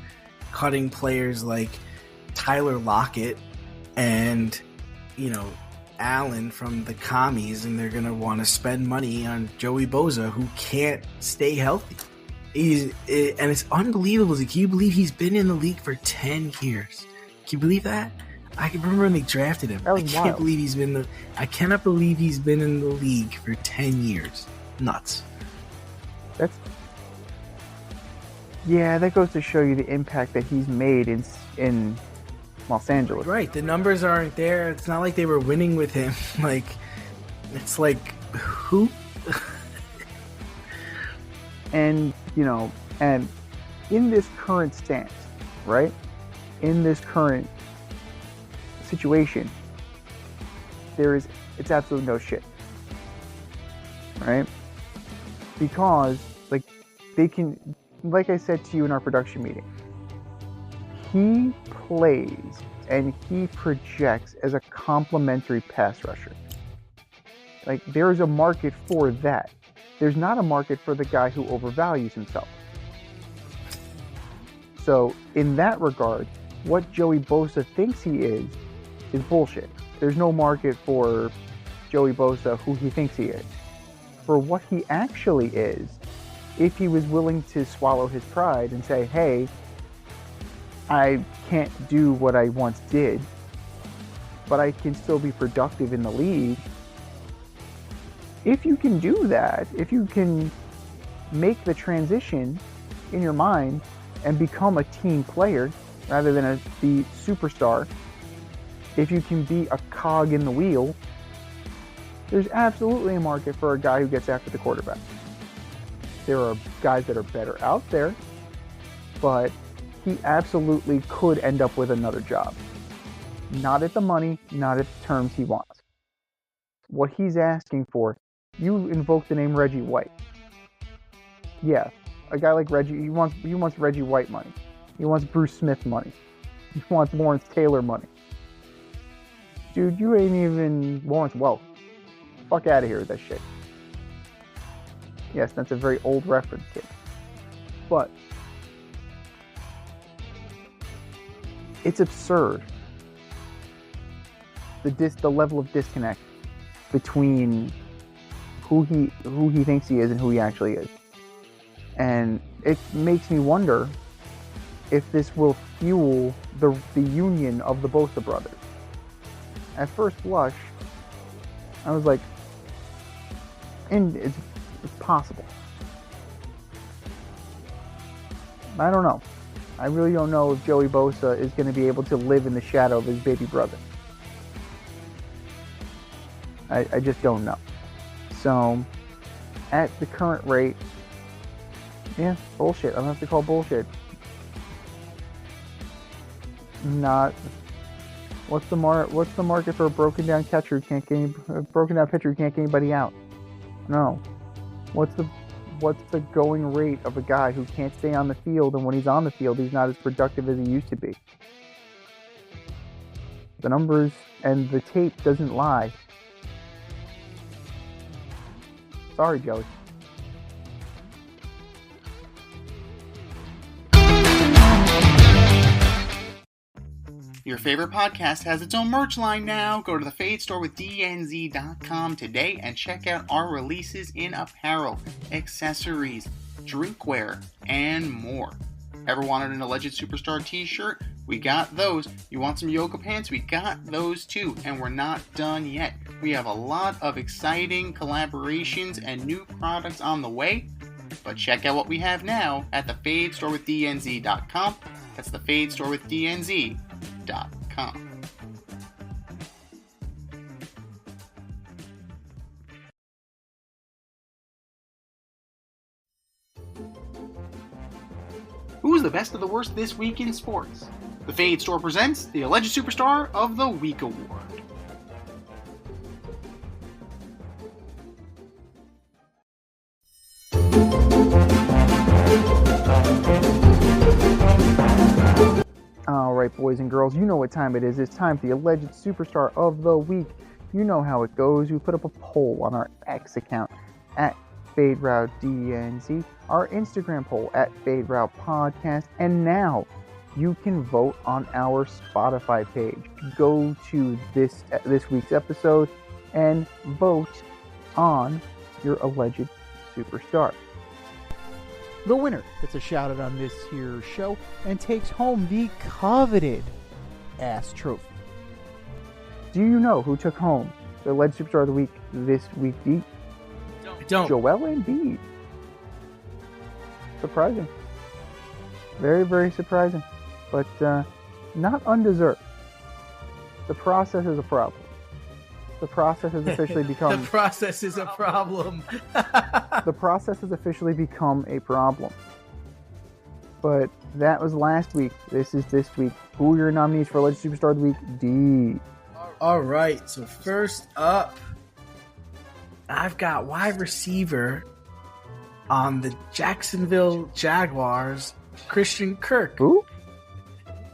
cutting players like Tyler Lockett and, Allen from the commies, and they're going to want to spend money on Joey Bosa, who can't stay healthy. And it's unbelievable. Can you believe he's been in the league for 10 years? Can you believe that? I can remember when they drafted him. I cannot believe he's been in the league for 10 years. Nuts. That goes to show you the impact that he's made in Los Angeles. Right. The numbers aren't there. It's not like they were winning with him. It's like, who? And in this current stance, right? In this current situation, it's absolutely no shit. Right? Because, they can, like I said to you in our production meeting, he plays and he projects as a complementary pass rusher. There is a market for that. There's not a market for the guy who overvalues himself. So, in that regard, what Joey Bosa thinks he is bullshit. There's no market for Joey Bosa who he thinks he is. For what he actually is, if he was willing to swallow his pride and say, hey, I can't do what I once did, but I can still be productive in the league. If you can do that, if you can make the transition in your mind and become a team player rather than the superstar, if you can be a cog in the wheel, there's absolutely a market for a guy who gets after the quarterback. There are guys that are better out there, but he absolutely could end up with another job. Not at the money, not at the terms he wants. What he's asking for, you invoke the name Reggie White. Yeah, a guy like Reggie, he wants Reggie White money. He wants Bruce Smith money. He wants Lawrence Taylor money. Dude, you ain't even Lawrence Welk. Fuck out of here with that shit. Yes, that's a very old reference, kid. But it's absurd. The level of disconnect between who he thinks he is and who he actually is. And it makes me wonder if this will fuel the union of the Bosa brothers. At first blush, I was like, and it's possible. I don't know. I really don't know if Joey Bosa is going to be able to live in the shadow of his baby brother. I just don't know. So, at the current rate, yeah, bullshit. I'm going to have to call bullshit. Not. What's the market for a broken down pitcher who can't get anybody out? No. What's the going rate of a guy who can't stay on the field, and when he's on the field, he's not as productive as he used to be? The numbers and the tape doesn't lie. Sorry, Joey. Your favorite podcast has its own merch line now. Go to the Fade Store with DNZ.com today and check out our releases in apparel, accessories, drinkware, and more. Ever wanted an Alleged Superstar t-shirt? We got those. You want some yoga pants? We got those too. And we're not done yet. We have a lot of exciting collaborations and new products on the way. But check out what we have now at the Fade Store with DNZ.com. That's the Fade Store with DNZ.com. Who's the best of the worst this week in sports? The Fade Store presents the Alleged Superstar of the Week Award. All right, boys and girls, you know what time it is. It's time for the Alleged Superstar of the Week. You know how it goes. We put up a poll on our X account at FadeRouteDNZ, our Instagram poll at FadeRoutePodcast, and now you can vote on our Spotify page. Go to this week's episode and vote on your Alleged Superstar. The winner gets a shout out on this here show and takes home the coveted ass trophy. Do you know who took home the Alleged Superstar of the Week this week, Deep? I don't. Joel Embiid. Surprising. Very, very surprising. But not undeserved. The process is a problem. The process has officially become... The process is a problem. The process has officially become a problem. But that was last week. This is this week. Who are your nominees for Alleged Superstar of the Week? D. All right, so first up, I've got wide receiver on the Jacksonville Jaguars, Christian Kirk. Who?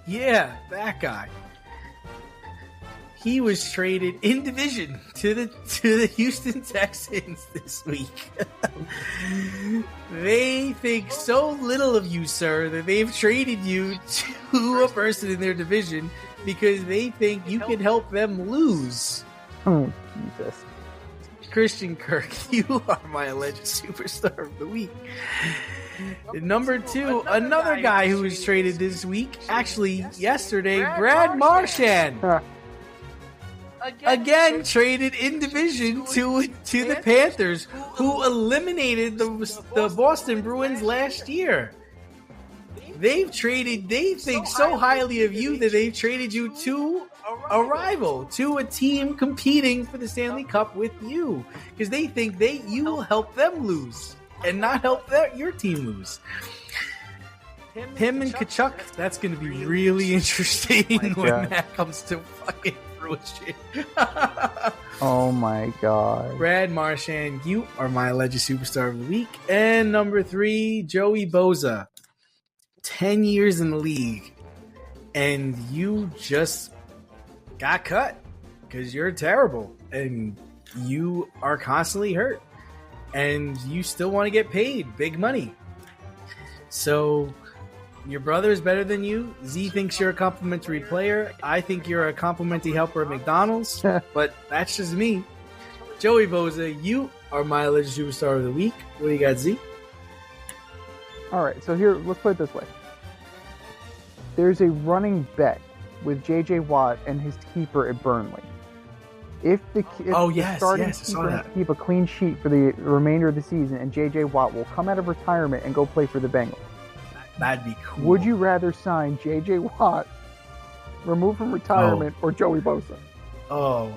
Yeah, that guy. He was traded in division to the Houston Texans this week. They think so little of you, sir, that they've traded you to a person in their division because they think you can help them lose. Oh, Jesus. Christian Kirk, you are my Alleged Superstar of the Week. Number two, another guy who was traded this week, actually yesterday, Brad Marchand. Again, traded in division to the Panthers, who eliminated the Boston Bruins last year. They think so highly of you that they've traded you to a rival, to a team competing for the Stanley Cup with you, because they think you will help them lose and not help your team lose. Him and Kachuk, that's going to be really interesting when that comes to fucking fruition. Oh my God. Brad Marchand, you are my Alleged Superstar of the Week. And number three, Joey Bosa. 10 years in the league, and you just got cut because you're terrible and you are constantly hurt and you still want to get paid big money. So your brother is better than you. Z thinks you're a complimentary player. I think you're a complimentary helper at McDonald's, but that's just me. Joey Bosa, you are my Alleged Superstar of the Week. What do you got, Z? All right, so here, let's put it this way. There's a running bet with J.J. Watt and his keeper at Burnley. If the starting keeper has to keep a clean sheet for the remainder of the season, and J.J. Watt will come out of retirement and go play for the Bengals. That'd be cool. Would you rather sign J.J. Watt, removed from retirement, or Joey Bosa? Oh,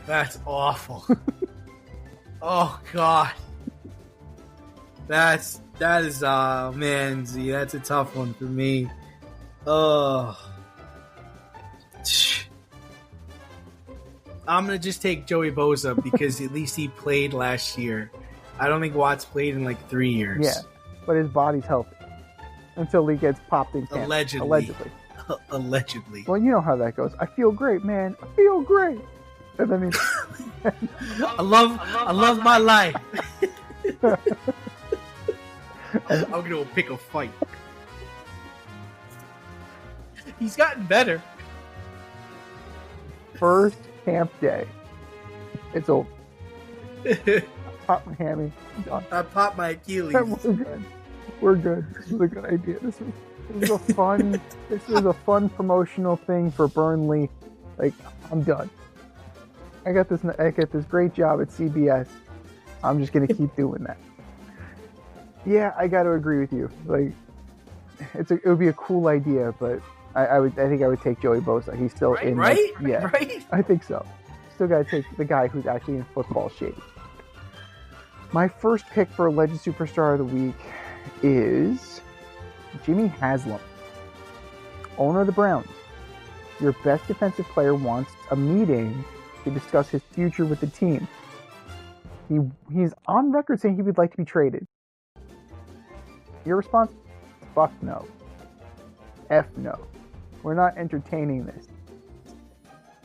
that's awful. Oh God. That is man, Z, that's a tough one for me. I'm gonna just take Joey Bosa because at least he played last year. I don't think Watts played in like 3 years. Yeah, but his body's healthy until he gets popped in camp. Allegedly. Allegedly. Well, you know how that goes. I feel great, man. I feel great. And then I love my life. I'm gonna pick a fight. He's gotten better. First camp day. It's over. Pop my hammy. Done. I popped my Achilles. We're good. We're good. This was a good idea. This was a fun. This was a fun promotional thing for Burnley. Like, I'm done. I got this great job at CBS. I'm just gonna keep doing that. Yeah, I got to agree with you. Like, it would be a cool idea, but I think I would take Joey Bosa. He's still in. Right? Yeah, Right? I think so. Still got to take the guy who's actually in football shape. My first pick for Alleged Superstar of the Week is Jimmy Haslam, owner of the Browns. Your best defensive player wants a meeting to discuss his future with the team. He's on record saying he would like to be traded. Your response? Fuck no. F no. We're not entertaining this.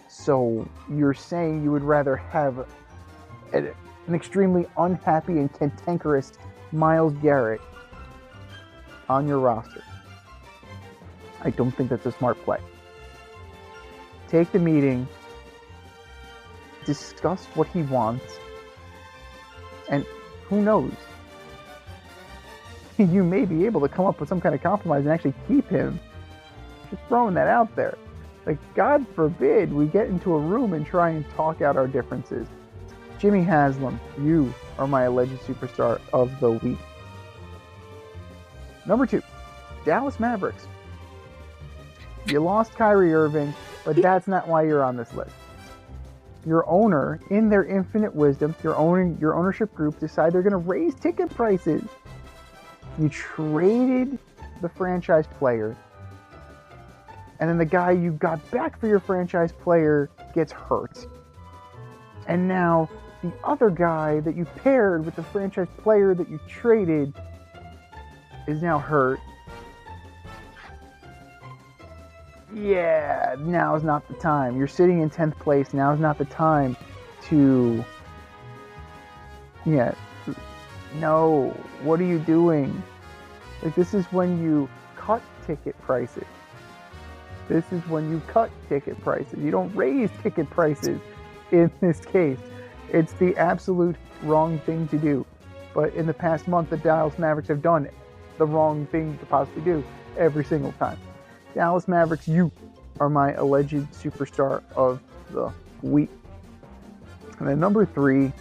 So you're saying you would rather have an extremely unhappy and cantankerous Myles Garrett on your roster. I don't think that's a smart play. Take the meeting, discuss what he wants, and who knows? You may be able to come up with some kind of compromise and actually keep him. Just throwing that out there. Like, God forbid we get into a room and try and talk out our differences. Jimmy Haslam, you are my alleged superstar of the week. Number 2, Dallas Mavericks. You lost Kyrie Irving, but that's not why you're on this list. Your owner, in their infinite wisdom, your ownership group decide they're going to raise ticket prices. You traded the franchise player, and then the guy you got back for your franchise player gets hurt. And now the other guy that you paired with the franchise player that you traded is now hurt. Yeah, now's not the time. You're sitting in 10th place. Now's not the time to... Yeah. No. What are you doing? Like, this is when you cut ticket prices. This is when you cut ticket prices. You don't raise ticket prices in this case. It's the absolute wrong thing to do. But in the past month, the Dallas Mavericks have done the wrong thing to possibly do every single time. Dallas Mavericks, you are my alleged superstar of the week. And then number 3,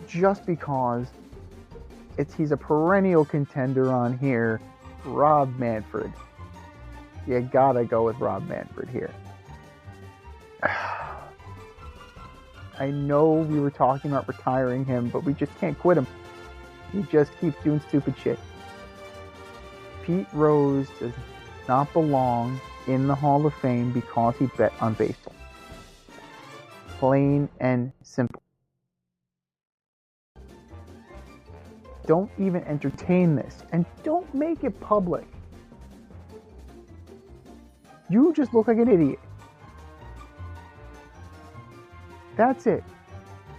just because he's a perennial contender on here, Rob Manfred. You gotta go with Rob Manfred here. I know we were talking about retiring him, but we just can't quit him. He just keeps doing stupid shit. Pete Rose does not belong in the Hall of Fame because he bet on baseball. Plain and simple. Don't even entertain this, and don't make it public. You just look like an idiot. That's it.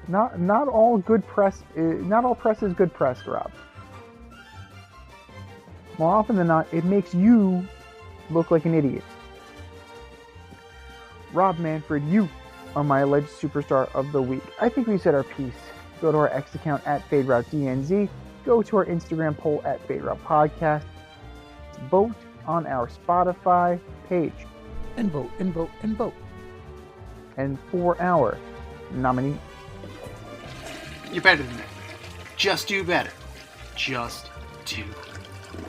Not all good press. Not all press is good press, Rob. More often than not, it makes you look like an idiot. Rob Manfred, you are my alleged superstar of the week. I think we said our piece. Go to our X account at FadeRouteDNZ. Go to our Instagram poll at FadeRoutePodcast. Vote on our Spotify page. And vote, and vote, and vote. And for our nominee. You're better than that. Just do better. Just do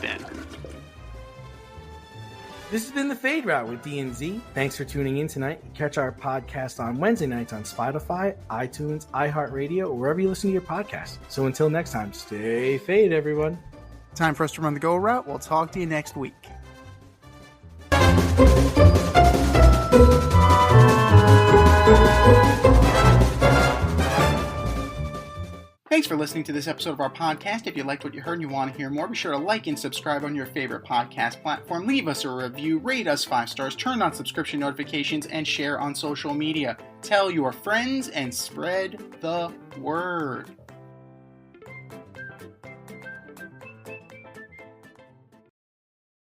better. This has been the Fade Route with DNZ. Thanks for tuning in tonight. Catch our podcast on Wednesday nights on Spotify, iTunes, iHeartRadio, or wherever you listen to your podcast. So until next time, stay fade, everyone. Time for us to run the go route. We'll talk to you next week. Hey Thanks for listening to this episode of our podcast. If you liked what you heard and you want to hear more, be sure to like and subscribe on your favorite podcast platform. Leave us a review, rate us 5 stars, turn on subscription notifications, and share on social media. Tell your friends and spread the word.